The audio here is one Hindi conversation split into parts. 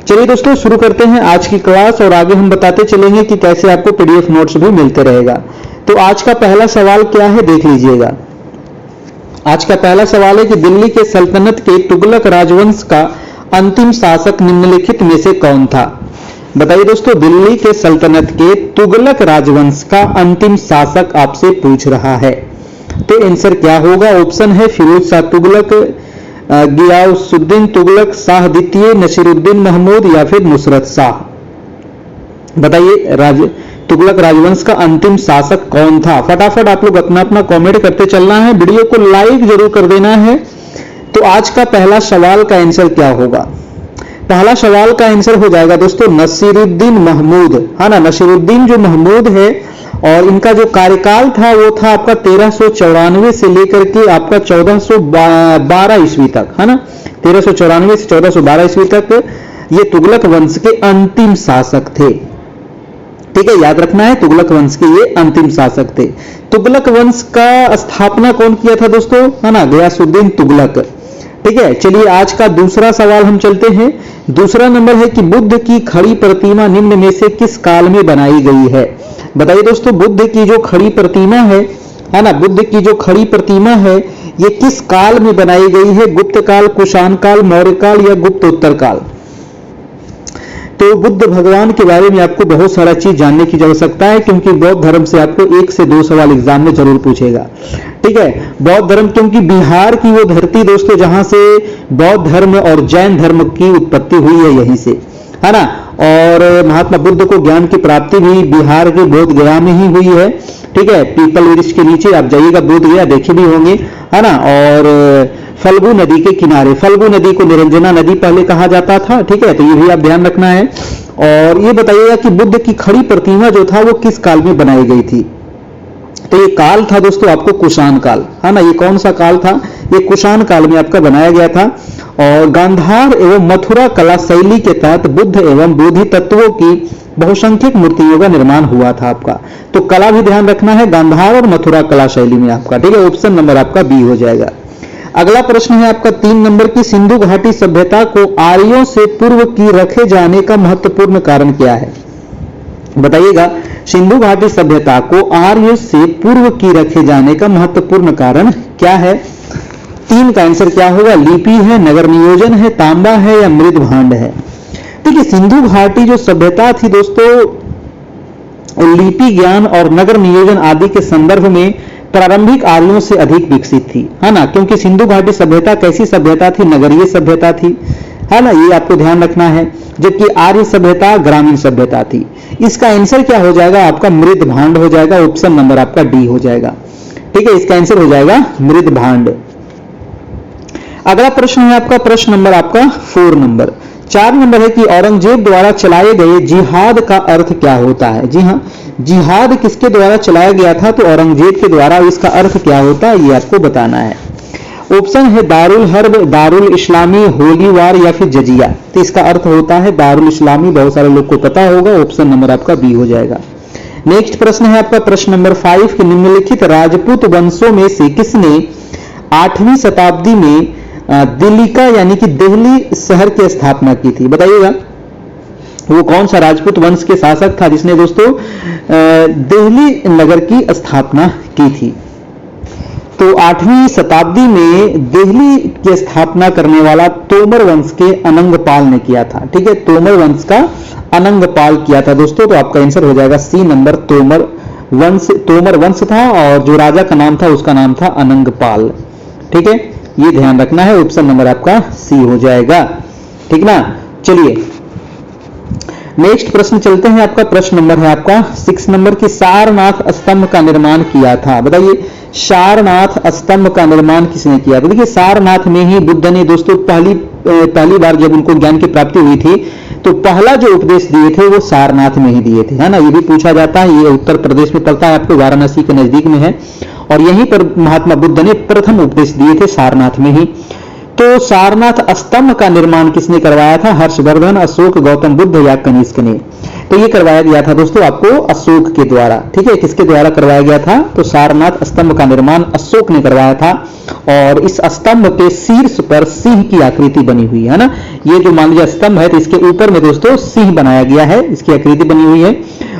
चलिए दोस्तों शुरू करते हैं आज की क्लास और आगे हम बताते चलेंगे कि कैसे आपको पीडीएफ नोट्स भी मिलते रहेगा। तो आज का पहला सवाल क्या है देख लीजिएगा। आज का पहला सवाल है कि दिल्ली के सल्तनत के तुगलक राजवंश का अंतिम शासक निम्नलिखित में से कौन था। बताइए दोस्तों, दिल्ली के सल्तनत के तुगलक राजवंश का अंतिम शासक आपसे पूछ रहा है। तो आंसर क्या होगा? ऑप्शन है फिरोज शाह तुगलक, गियासुद्दीन तुगलक, शाह द्वितीय, नसीरुद्दीन महमूद या फिर नुसरत शाह। बताइए तुगलक राजवंश का अंतिम शासक कौन था। फटाफट आप लोग अपना अपना कमेंट करते चलना है, वीडियो को लाइक जरूर कर देना है। तो आज का पहला सवाल का आंसर क्या होगा? पहला सवाल का आंसर हो जाएगा दोस्तों नसीरुद्दीन महमूद, है ना। नसीरुद्दीन जो महमूद है और इनका जो कार्यकाल था वो था आपका 1394 से लेकर के आपका 1412 ईस्वी तक, है ना। 1394 से 1412 ईस्वी तक ये तुगलक वंश के अंतिम शासक थे। ठीक है, याद रखना है, तुगलक वंश के ये अंतिम शासक थे। तुगलक वंश का स्थापना कौन किया था दोस्तों, है ना, गियासुद्दीन तुगलक। ठीक है, चलिए आज का दूसरा सवाल हम चलते हैं। दूसरा नंबर है कि बुद्ध की खड़ी प्रतिमा निम्न में से किस काल में बनाई गई है। बताइए दोस्तों, बुद्ध की जो खड़ी प्रतिमा है ना, बुद्ध की जो खड़ी प्रतिमा है ये किस काल में बनाई गई है? गुप्त काल, कुषाण काल, मौर्य काल या गुप्तोत्तर काल। तो बुद्ध भगवान के बारे में आपको बहुत सारा चीज जानने की आवश्यकता है, क्योंकि बौद्ध धर्म से आपको 1 से 2 सवाल एग्जाम में जरूर पूछेगा। ठीक है, बौद्ध धर्म, क्योंकि बिहार की वो धरती दोस्तों जहां से बौद्ध धर्म और जैन धर्म की उत्पत्ति हुई है, यहीं से, है ना। और महात्मा बुद्ध को ज्ञान की प्राप्ति भी बिहार के बोध गया में ही हुई है। ठीक है, पीपल वृक्ष के नीचे आप जाइएगा, बोध गया देखे भी होंगे, है ना। और फल्गु नदी के किनारे, फल्गु नदी को निरंजना नदी पहले कहा जाता था। ठीक है, तो ये भी आप ध्यान रखना है। और ये बताइएगा कि बुद्ध की खड़ी प्रतिमा जो था वो किस काल में बनाई गई थी। तो ये काल था दोस्तों आपको कुषाण काल, है ना। ये कौन सा काल था? ये कुषाण काल में आपका बनाया गया था। और गांधार एवं मथुरा कला शैली के तहत बुद्ध एवं बोधि तत्वों की बहुसंख्यक मूर्तियों का निर्माण हुआ था आपका। तो कला भी ध्यान रखना है, गांधार और मथुरा कला शैली में आपका। ठीक है, ऑप्शन नंबर आपका बी हो जाएगा। अगला प्रश्न है आपका 3 नंबर की, सिंधु घाटी सभ्यता को आर्यों से पूर्व की रखे जाने का महत्वपूर्ण कारण क्या है। बताइएगा, सिंधु घाटी सभ्यता को आर्यों से पूर्व की रखे जाने का महत्वपूर्ण कारण क्या है? 3 का आंसर क्या होगा? लिपि है, नगर नियोजन है, तांबा है या मृद भांड है। देखिए, सिंधु घाटी जो सभ्यता थी दोस्तों, लिपि ज्ञान और नगर नियोजन आदि के संदर्भ में प्रारंभिक आर्यों से अधिक विकसित थी, है ना। क्योंकि सिंधु घाटी सभ्यता कैसी सभ्यता थी? नगरीय सभ्यता थी, है ना, ये आपको ध्यान रखना है। जबकि आर्य सभ्यता ग्रामीण सभ्यता थी। इसका आंसर क्या हो जाएगा आपका? मृद भांड हो जाएगा। ऑप्शन नंबर आपका डी हो जाएगा। ठीक है, इसका आंसर हो जाएगा मृद भांड। अगला प्रश्न है आपका प्रश्न नंबर आपका 4 नंबर। 4 नंबर है कि औरंगजेब द्वारा चलाए गए जिहाद का अर्थ क्या होता है। जी हाँ, जिहाद किसके द्वारा चलाया गया था? तो औरंगजेब के द्वारा। इसका अर्थ क्या होता है ये आपको बताना है। ऑप्शन है दारुल हर्ब, दारुल इस्लामी, होली वार या फिर जजिया। तो इसका अर्थ होता है दारुल इस्लामी, बहुत सारे लोग को पता होगा। ऑप्शन नंबर आपका बी हो जाएगा। नेक्स्ट प्रश्न है आपका प्रश्न नंबर 5 कि निम्नलिखित राजपूत वंशों में से किसने 8वीं शताब्दी में दिल्लिका यानी कि दिल्ली शहर की स्थापना की थी। बताइएगा, वो कौन सा राजपूत वंश के शासक था जिसने दोस्तों दिल्ली नगर की स्थापना की थी। तो 8वीं शताब्दी में दिल्ली की स्थापना करने वाला तोमर वंश के अनंगपाल ने किया था। ठीक है, तोमर वंश का अनंगपाल किया था दोस्तों। तो आपका आंसर हो जाएगा सी नंबर, तोमर वंश था और जो राजा का नाम था उसका नाम था अनंगपाल। ठीक है, ये ध्यान रखना है। ऑप्शन नंबर आपका सी हो जाएगा। ठीक ना। चलिए नेक्स्ट प्रश्न चलते हैं। आपका प्रश्न नंबर है आपका 6 नंबर की, सारनाथ स्तंभ का निर्माण किया था। बताइए, सारनाथ स्तंभ का निर्माण किसने किया था? देखिए, सारनाथ में ही बुद्ध ने दोस्तों पहली बार जब उनको ज्ञान की प्राप्ति हुई थी तो पहला जो उपदेश दिए थे वो सारनाथ में ही दिए थे, है ना। ये भी पूछा जाता है, ये उत्तर प्रदेश में पड़ता है आपको, वाराणसी के नजदीक में है। और यहीं पर महात्मा बुद्ध ने प्रथम उपदेश दिए थे, सारनाथ में ही। तो सारनाथ स्तंभ का निर्माण किसने करवाया था? हर्षवर्धन, अशोक, गौतम बुद्ध या कनिष्क ने। तो ये करवाया गया था दोस्तों आपको अशोक के द्वारा। ठीक है, किसके द्वारा करवाया गया था? तो सारनाथ स्तंभ का निर्माण अशोक ने करवाया था और इस स्तंभ पे शीर्ष पर सिंह की आकृति बनी हुई है ना। ये जो मान लीजिए स्तंभ है तो इसके ऊपर में दोस्तों सिंह बनाया गया है, इसकी आकृति बनी हुई है।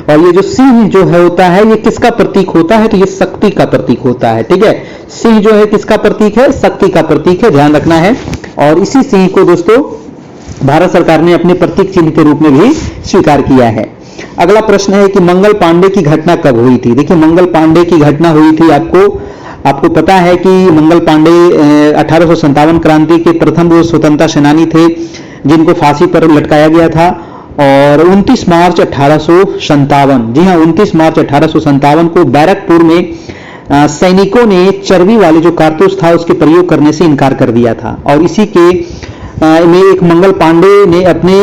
और ये जो सिंह जो है होता है ये किसका प्रतीक होता है? तो ये शक्ति का प्रतीक होता है। ठीक है, सिंह जो है किसका प्रतीक है? शक्ति का प्रतीक है, ध्यान रखना है। और इसी सिंह को दोस्तों भारत सरकार ने अपने प्रतीक चिन्ह के रूप में भी स्वीकार किया है। अगला प्रश्न है कि मंगल पांडे की घटना कब हुई थी? देखिए मंगल पांडे की घटना हुई थी, आपको पता है कि मंगल पांडे 1857 क्रांति के प्रथम वो स्वतंत्रता सेनानी थे जिनको फांसी पर लटकाया गया था। और 29 मार्च 1857, जी हाँ 29 मार्च 1857 को बैरकपुर में सैनिकों ने चर्बी वाले जो कारतूस था उसके प्रयोग करने से इनकार कर दिया था। और इसी के में एक मंगल पांडे ने अपने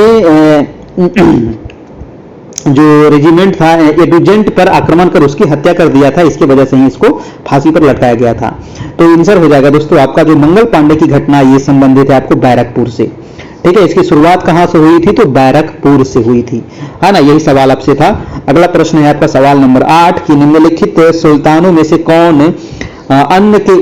जो रेजिमेंट था एडुजेंट पर आक्रमण कर उसकी हत्या कर दिया था, इसके वजह से ही इसको फांसी पर लटकाया गया था। तो आंसर हो जाएगा दोस्तों आपका जो मंगल पांडे की घटना ये संबंधित है आपको बैरकपुर से। ठीक है, इसकी शुरुआत कहां से हुई थी? तो बैरकपुर से हुई थी, है ना। यही सवाल आपसे था। अगला प्रश्न है आपका सवाल नंबर 8 कि निम्नलिखित सुल्तानों में से कौन अन्न के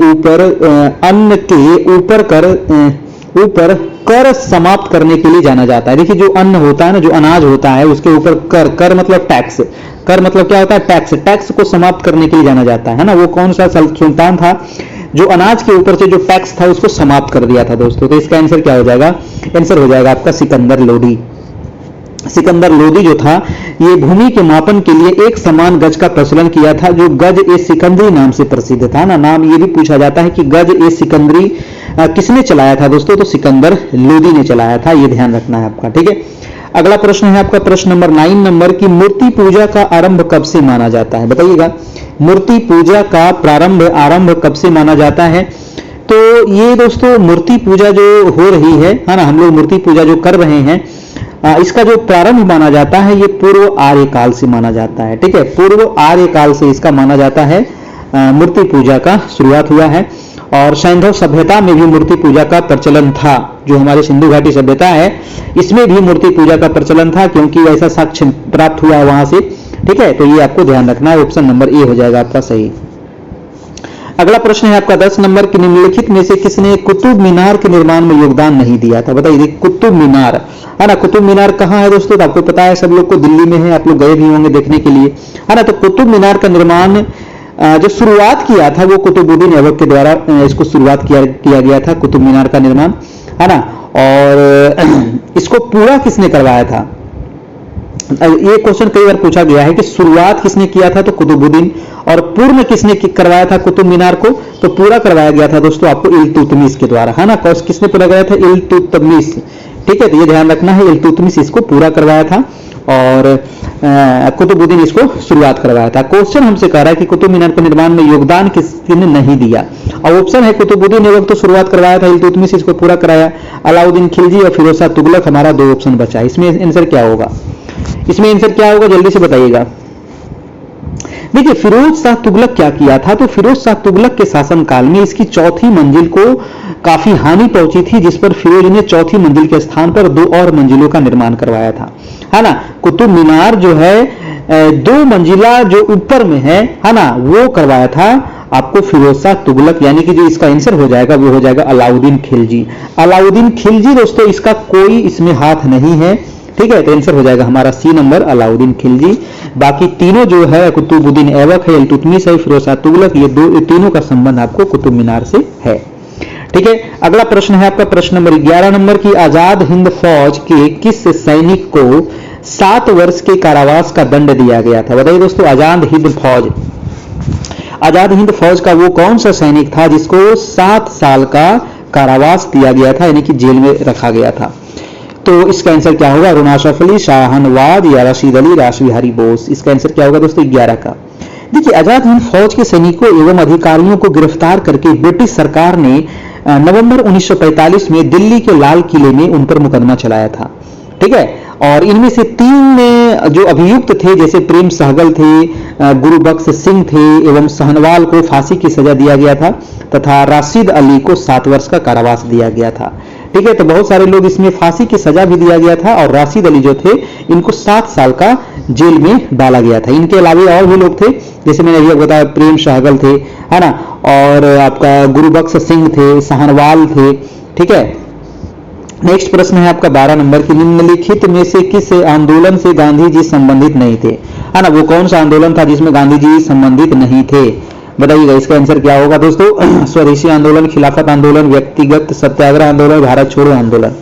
ऊपर कर समाप्त करने के लिए जाना जाता है? देखिए जो अन्न होता है ना, जो अनाज होता है उसके ऊपर कर मतलब टैक्स, कर मतलब क्या होता है? टैक्स, टैक्स को समाप्त करने के लिए जाना जाता है ना। वो कौन सा सुल्तान था जो अनाज के ऊपर से जो टैक्स था उसको समाप्त कर दिया था दोस्तों? तो इसका आंसर क्या हो जाएगा? आंसर हो जाएगा आपका सिकंदर लोदी। सिकंदर लोदी जो था ये भूमि के मापन के लिए एक समान गज का प्रचलन किया था जो गज ए सिकंदरी नाम से प्रसिद्ध था ना। नाम ये भी पूछा जाता है कि गज ए सिकंदरी किसने चलाया था दोस्तों? तो सिकंदर लोदी ने चलाया था, ये ध्यान रखना है आपका। ठीक है, अगला प्रश्न है आपका प्रश्न नंबर 9 नंबर की मूर्ति पूजा का आरंभ कब से माना जाता है? बताइएगा, मूर्ति पूजा का आरंभ कब से माना जाता है? तो ये दोस्तों मूर्ति पूजा जो हो रही है ना, हम लोग मूर्ति पूजा जो कर रहे हैं इसका जो प्रारंभ माना जाता है ये पूर्व आर्य काल से माना जाता है। ठीक है, पूर्व आर्य काल से इसका माना जाता है मूर्ति पूजा का शुरुआत हुआ है। और सैंधव सभ्यता में भी मूर्ति पूजा का प्रचलन था, जो हमारे सिंधु घाटी सभ्यता है इसमें भी मूर्ति पूजा का प्रचलन था क्योंकि ऐसा साक्ष्य प्राप्त हुआ है वहां से। ठीक है, तो ये आपको ध्यान रखना है, ऑप्शन नंबर ए हो जाएगा आपका सही। अगला प्रश्न है आपका 10 नंबर की निम्नलिखित में से किसने कुतुब मीनार के निर्माण में योगदान नहीं दिया था? बताइए, कुतुब मीनार है ना। कुतुब मीनार कहाँ है दोस्तों? तो आपको पता है सब लोग को, दिल्ली में है, आप लोग गए भी होंगे देखने के लिए, है ना। तो कुतुब मीनार का निर्माण जो शुरुआत किया था वो कुतुबुद्दीन ऐबक के द्वारा इसको शुरुआत किया गया था, कुतुब मीनार का निर्माण, है ना। और इसको पूरा किसने करवाया था? ये क्वेश्चन कई बार पूछा गया है कि शुरुआत किसने किया था? तो कुतुबुद्दीन। और पूर्ण किसने करवाया था कुतुब मीनार को? तो पूरा करवाया गया था दोस्तों आपको इल्तुतमिश के द्वारा, है ना। किसने पूरा कराया था? इल्तुतमिश। ठीक है, तो ये ध्यान रखना है, इल्तुतमिश इसको पूरा करवाया था और कुतुबुद्दीन इसको शुरुआत करवाया था। क्वेश्चन हमसे कह रहा है कि कुतुब मीनार के निर्माण में योगदान किसने नहीं दिया? और ऑप्शन है कुतुबुद्दीन ऐबक तो शुरुआत करवाया था, इल्तुतमिश इसको पूरा कराया, अलाउद्दीन खिलजी और फिरोज शाह तुगलक। हमारा 2 ऑप्शन बचा, इसमें आंसर क्या होगा? इसमें आंसर क्या होगा जल्दी से बताइएगा। देखिए फिरोज शाह तुगलक क्या किया था? तो फिरोज शाह तुगलक के शासनकाल में इसकी चौथी मंजिल को काफी हानि पहुंची थी, जिस पर फिरोज ने चौथी मंजिल के स्थान पर 2 और मंजिलों का निर्माण करवाया था, है ना। कुतुब मीनार जो है 2 मंजिला जो ऊपर में है ना, वो करवाया था आपको फिरोज शाह तुगलक, यानी कि जो इसका आंसर हो जाएगा वो हो जाएगा अलाउद्दीन खिलजी। अलाउद्दीन खिलजी दोस्तों, इसका कोई इसमें हाथ नहीं है। ठीक है, तो आंसर हो जाएगा हमारा सी नंबर अलाउद्दीन खिलजी। बाकी तीनों जो है कुतुबुद्दीन ऐबक है, इल्तुतमिश है, फिरोज शाह तुगलक, ये तीनों का संबंध आपको कुतुब मीनार से है। ठीक है, अगला प्रश्न है आपका प्रश्न नंबर 11 नंबर की आजाद हिंद फौज के किस सैनिक को 7 वर्ष के कारावास का दंड दिया गया था? बताइए दोस्तों, आजाद हिंद फौज का वो कौन सा सैनिक था जिसको 7 साल का कारावास दिया गया था, यानी कि जेल में रखा गया था? तो इसका आंसर क्या होगा? अरुण अशरफ अली, शाहनवाज या रशीद अली, रासबिहारी बोस। इसका आंसर क्या होगा दोस्तों? 11 का। देखिए आजाद हिंद फौज के सैनिकों एवं अधिकारियों को गिरफ्तार करके ब्रिटिश सरकार ने नवंबर 1945 में दिल्ली के लाल किले में उन पर मुकदमा चलाया था। ठीक है, और इनमें से 3 जो अभियुक्त थे, जैसे प्रेम सहगल थे, गुरुबख्श सिंह थे एवं सहनवाल को फांसी की सजा दिया गया था तथा राशिद अली को 7 वर्ष का कारावास दिया गया था। ठीक है। तो बहुत सारे लोग इसमें फांसी की सजा भी दिया गया था और राशिद अली जो थे इनको 7 साल का जेल में डाला गया था। इनके अलावा और भी लोग थे, जैसे मैंने अभी बताया प्रेम सहगल थे, है ना, और आपका गुरुबख्श सिंह थे, साहनवाल थे, ठीक है। नेक्स्ट प्रश्न है आपका 12 नंबर की, निम्नलिखित में से किस आंदोलन से गांधी जी संबंधित नहीं थे, है ना, वो कौन सा आंदोलन था जिसमें गांधी जी संबंधित नहीं थे, बताइएगा। इसका आंसर क्या होगा दोस्तों? स्वदेशी आंदोलन, खिलाफत आंदोलन, व्यक्तिगत सत्याग्रह आंदोलन, भारत छोड़ो आंदोलन।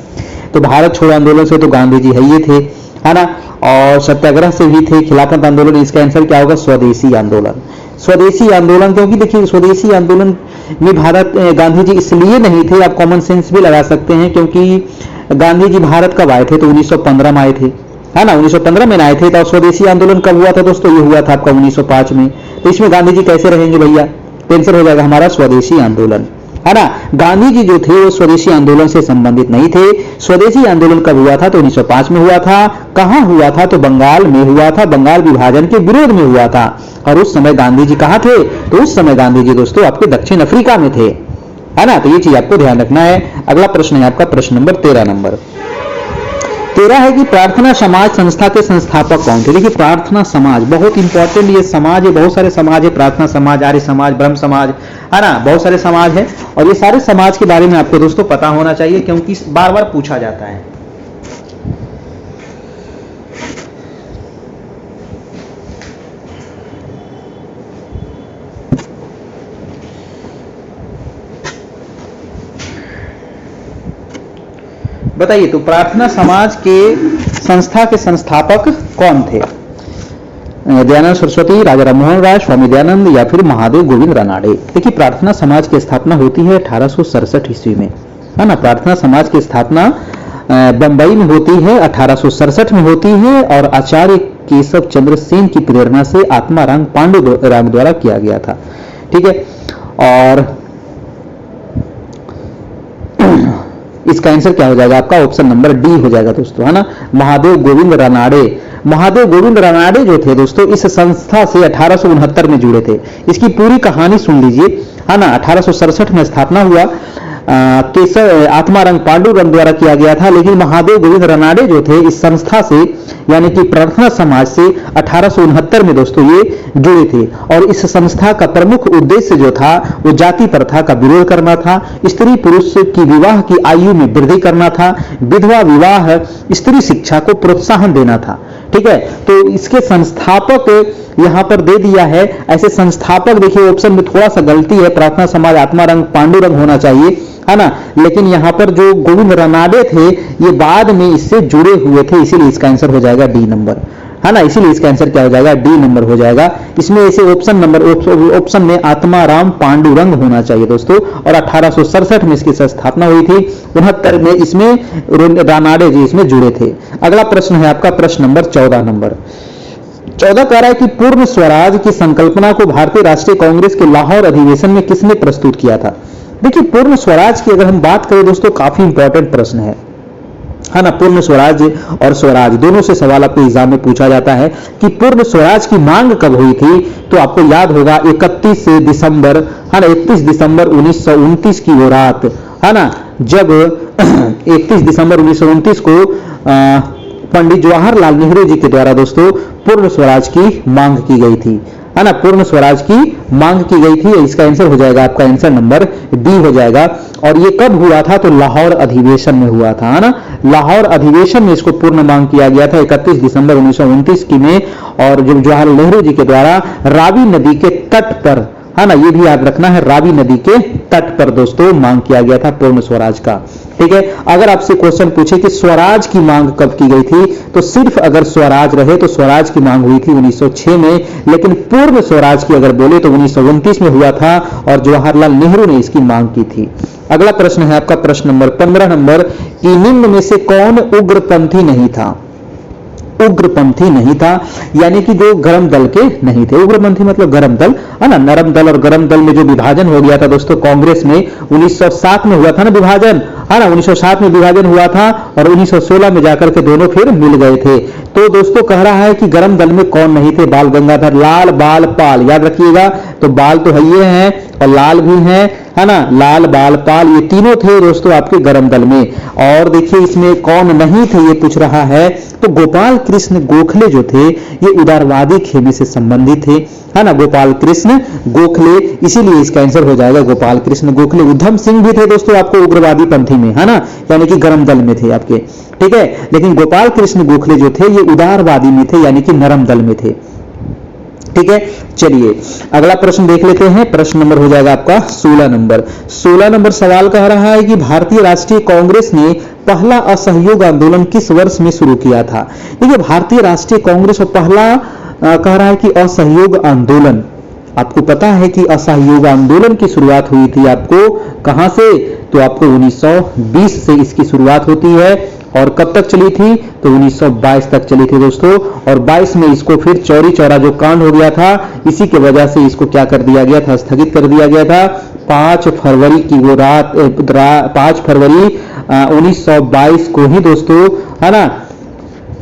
तो भारत छोड़ो आंदोलन से तो गांधी जी है ये थे, है ना, और सत्याग्रह से भी थे, खिलाफत आंदोलन, इसका आंसर क्या होगा? स्वदेशी आंदोलन। स्वदेशी आंदोलन, क्योंकि देखिए स्वदेशी आंदोलन में भारत गांधी जी इसलिए नहीं थे, आप कॉमन सेंस भी लगा सकते हैं, क्योंकि गांधी जी भारत कब आए थे? तो 1915 में आए थे, है ना, 1915 में आए थे। तो स्वदेशी आंदोलन कब हुआ था दोस्तों? ये हुआ था आपका 1905 में। तो इसमें गांधी जी कैसे रहेंगे भैया? आंसर हो जाएगा हमारा स्वदेशी आंदोलन, है ना। गांधी जी जो थे वो स्वदेशी आंदोलन से संबंधित नहीं थे। स्वदेशी आंदोलन कब हुआ था? तो 1905 में हुआ था। कहां हुआ था? तो बंगाल में हुआ था, बंगाल विभाजन के विरोध में हुआ था। और उस समय गांधी जी कहां थे? तो उस समय गांधी जी दोस्तों आपके दक्षिण अफ्रीका में थे, है ना। तो ये चीज आपको ध्यान रखना है। अगला प्रश्न है आपका प्रश्न नंबर 13 नंबर। 13 है कि प्रार्थना समाज संस्था के संस्थापक कौन थे? देखिए प्रार्थना समाज बहुत इंपॉर्टेंट ये समाज है, बहुत सारे समाज है, प्रार्थना समाज, आर्य समाज, ब्रह्म समाज, है ना, बहुत सारे समाज है। और ये सारे समाज के बारे में आपको दोस्तों पता होना चाहिए, क्योंकि बार बार पूछा जाता है। बताइए तो प्रार्थना समाज के संस्था के संस्थापक कौन थे? दयानंद सरस्वती, राजा राममोहन राय, स्वामी दयानंद या फिर महादेव गोविंद रानाडे। देखिए प्रार्थना समाज की स्थापना होती है 1867 ईस्वी में, है ना। प्रार्थना समाज की स्थापना बंबई में होती है, 1867 में होती है और आचार्य केशव चंद्र सेन की प्रेरणा से आत्माराम पांडुरंग द्वारा किया गया था, ठीक है। और इसका आंसर क्या हो जाएगा आपका? ऑप्शन नंबर डी हो जाएगा दोस्तों, है ना, महादेव गोविंद रानाडे। महादेव गोविंद रानाडे जो थे दोस्तों इस संस्था से 1869 में जुड़े थे। इसकी पूरी कहानी सुन लीजिए, है ना। 1867 में स्थापना हुआ, केशव आत्माराम पांडुरंग द्वारा किया गया था, लेकिन महादेव गोविंद रानाडे जो थे इस संस्था से यानी कि प्रार्थना समाज से 1869 में दोस्तों ये जुड़े थे। और इस संस्था का प्रमुख उद्देश्य जो था वो जाति प्रथा का विरोध करना था, स्त्री पुरुष की विवाह की आयु में वृद्धि करना था, विधवा विवाह, स्त्री शिक्षा को प्रोत्साहन देना था, ठीक है। तो इसके संस्थापक यहां पर दे दिया है। ऐसे संस्थापक देखिए ऑप्शन में थोड़ा सा गलती है, प्रार्थना समाज आत्माराम पांडुरंग होना चाहिए, है ना, लेकिन यहां पर जो गोविंद रानाडे थे ये बाद में इससे जुड़े हुए थे, इसीलिए इसका आंसर हो जाएगा डी नंबर, है ना। इसीलिए इसका आंसर क्या हो जाएगा? डी नंबर हो जाएगा। इसमें ऐसे ऑप्शन में आत्माराम पांडुरंग होना चाहिए दोस्तों। और 1867 में इसकी स्थापना हुई थी, 69 में इसमें रानाडे जी इसमें जुड़े थे। अगला प्रश्न है आपका प्रश्न नंबर 14 नंबर। 14 कह रहा है कि पूर्ण स्वराज की संकल्पना को भारतीय राष्ट्रीय कांग्रेस के लाहौर अधिवेशन में किसने प्रस्तुत किया था? देखिए पूर्ण स्वराज की अगर हम बात करें दोस्तों काफी इंपॉर्टेंट प्रश्न है ना। पूर्ण स्वराज और स्वराज दोनों से सवाल आपको एग्जाम में पूछा जाता है कि पूर्ण स्वराज की मांग कब हुई थी? तो आपको याद होगा 31 दिसंबर, है ना, 31 दिसंबर 1929 की वो रात, है ना, जब 31 दिसंबर 1929 को पंडित जवाहरलाल नेहरू जी के द्वारा दोस्तों पूर्ण स्वराज की मांग की गई थी, है ना, पूर्ण स्वराज की मांग की गई थी। इसका आंसर हो जाएगा आपका आंसर नंबर डी हो जाएगा। और ये कब हुआ था? तो लाहौर अधिवेशन में हुआ था, है ना, लाहौर अधिवेशन में इसको पूर्ण मांग किया गया था 31 दिसंबर 1929 की में। और जब जवाहरलाल नेहरू जी के द्वारा रावी नदी के तट पर, है ना, ये भी याद रखना है, रावी नदी के तट पर दोस्तों मांग किया गया था पूर्ण स्वराज का, ठीक है। अगर आपसे क्वेश्चन पूछे कि स्वराज की मांग कब की गई थी, तो सिर्फ अगर स्वराज रहे तो स्वराज की मांग हुई थी 1906 में, लेकिन पूर्ण स्वराज की अगर बोले तो 1929 में हुआ था और जवाहरलाल नेहरू ने इसकी मांग की थी। अगला प्रश्न है आपका प्रश्न नंबर 15 नंबर कि निम्न में से कौन उग्रपंथी नहीं था? उग्रपंथी नहीं था यानी कि जो गरम दल के नहीं थे। उग्रपंथी मतलब गरम दल, है ना, नरम दल और गरम दल में जो विभाजन हो गया था दोस्तों कांग्रेस में 1907 में हुआ था ना विभाजन, है ना। 1907 में विभाजन हुआ था और 1916 में जाकर के दोनों फिर मिल गए थे। तो दोस्तों कह रहा है कि गर्म दल में कौन नहीं थे, बाल गंगाधर, लाल, बाल, पाल, याद रखिएगा। तो बाल तो है हैं और लाल भी हैं, है ना, लाल, बाल, पाल, ये तीनों थे दोस्तों आपके गर्म दल में। और देखिए इसमें कौन नहीं थे ये पूछ रहा है, तो गोपाल कृष्ण गोखले जो थे ये उदारवादी खेमे से संबंधित थे, है ना, गोपाल कृष्ण गोखले, इसीलिए इसका आंसर हो जाएगा गोपाल कृष्ण गोखले। उधम सिंह भी थे दोस्तों आपको उग्रवादी पंथी में, है ना, यानी कि गर्म दल में थे आपके, ठीक है। लेकिन गोपाल कृष्ण गोखले जो थे ये उदारवादी में थे, यानी कि नरम दल में थे, ठीक है। चलिए अगला प्रश्न देख लेते हैं। प्रश्न नंबर हो जाएगा आपका 16 नंबर। 16 नंबर सवाल कह रहा है कि भारतीय राष्ट्रीय कांग्रेस ने पहला असहयोग आंदोलन किस वर्ष में शुरू किया था। देखिए भारतीय राष्ट्रीय कांग्रेस और पहला कह रहा है कि असहयोग आंदोलन, आपको पता है कि असहयोग आंदोलन की शुरुआत हुई थी आपको कहां से, तो आपको 1920 से इसकी शुरुआत होती है और कब तक चली थी, तो 1922 तक चली थी दोस्तों। और 22 में इसको फिर चौरी चौरा जो कांड हो गया था, इसी के वजह से इसको क्या कर दिया गया था, स्थगित कर दिया गया था। 5 फरवरी की वो रात 5 फरवरी 1922 को ही दोस्तों, है ना,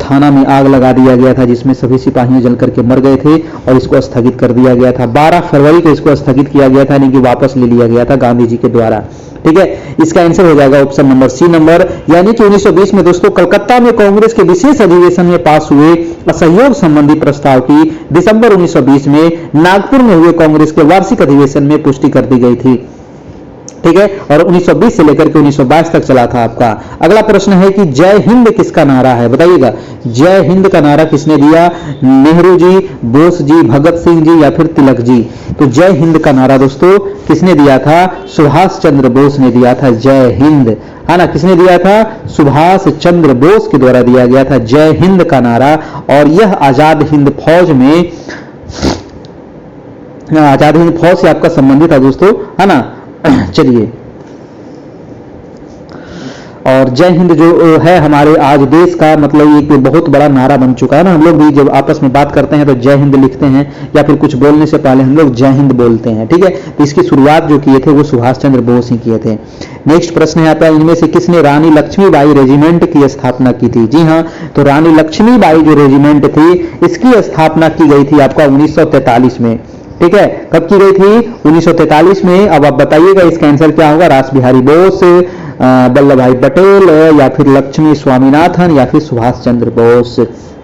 थाना में आग लगा दिया गया था जिसमें सभी सिपाही जल करके मर गए थे और इसको स्थगित कर दिया गया था। 12 फरवरी को इसको स्थगित किया गया था, यानी कि वापस ले लिया गया था गांधी जी के द्वारा, ठीक है। इसका आंसर हो जाएगा ऑप्शन नंबर सी नंबर, यानी कि 1920 में दोस्तों कलकत्ता में कांग्रेस के विशेष अधिवेशन में पास हुए असहयोग संबंधी प्रस्ताव की दिसंबर 1920 में नागपुर में हुए कांग्रेस के वार्षिक अधिवेशन में पुष्टि कर दी गई थी, ठीक है। और 1920 से लेकर के 1922 तक चला था आपका। अगला प्रश्न है कि जय हिंद किसका नारा है, बताइएगा। जय हिंद का नारा किसने दिया, नेहरू जी, बोस जी, भगत सिंह जी या फिर तिलक जी। तो जय हिंद का नारा दोस्तों किसने दिया था, सुभाष चंद्र बोस ने दिया था जय हिंद, है ना। किसने दिया था, सुभाष चंद्र बोस के द्वारा दिया गया था जय हिंद का नारा। और यह आजाद हिंद फौज में, आजाद हिंद फौज से आपका संबंधित था दोस्तों, है ना। चलिए, और जय हिंद जो है हमारे आज देश का मतलब एक बहुत बड़ा नारा बन चुका है ना। हम लोग भी जब आपस में बात करते हैं तो जय हिंद लिखते हैं या फिर कुछ बोलने से पहले हम लोग जय हिंद बोलते हैं, ठीक है। तो इसकी शुरुआत जो किए थे वो सुभाष चंद्र बोस ही किए थे। नेक्स्ट प्रश्न है आपका, इनमें से किसने रानी लक्ष्मीबाई रेजिमेंट की स्थापना की थी। जी हाँ, तो रानी लक्ष्मीबाई जो रेजिमेंट थी इसकी स्थापना की गई थी आपका 1943 में, ठीक है। कब की गई थी, 1943 में। अब आप बताइएगा इसका आंसर क्या होगा, रास बिहारी बोस, वल्लभ भाई पटेल या फिर लक्ष्मी स्वामीनाथन या फिर सुभाष चंद्र बोस।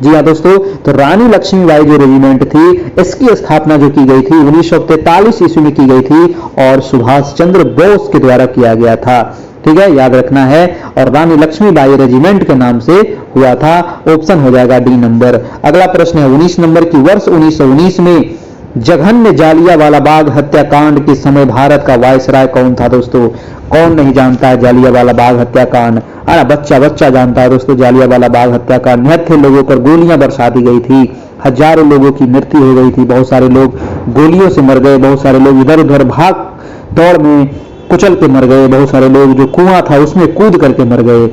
जी हाँ दोस्तों, तो रानी लक्ष्मीबाई जो रेजिमेंट थी इसकी स्थापना जो की गई थी 1943 ईस्वी में की गई थी और सुभाष चंद्र बोस के द्वारा किया गया था, ठीक है, याद रखना है। और रानी लक्ष्मीबाई रेजिमेंट के नाम से हुआ था, ऑप्शन हो जाएगा डी नंबर। अगला प्रश्न है 19 नंबर की, वर्ष 1919 में जघन्य जालियांवाला बाग हत्याकांड के समय भारत का वायसराय कौन था दोस्तों। कौन नहीं जानता है जालियांवाला बाग हत्याकांड, बच्चा बच्चा जानता है दोस्तों जालियांवाला बाग हत्याकांड। निहत्थे लोगों पर गोलियां बरसा दी गई थी, हजारों लोगों की मृत्यु हो गई थी, बहुत सारे लोग गोलियों से मर गए, बहुत सारे लोग इधर उधर भाग दौड़ में कुचल के मर गए, बहुत सारे लोग जो कुआं था उसमें कूद करके मर गए,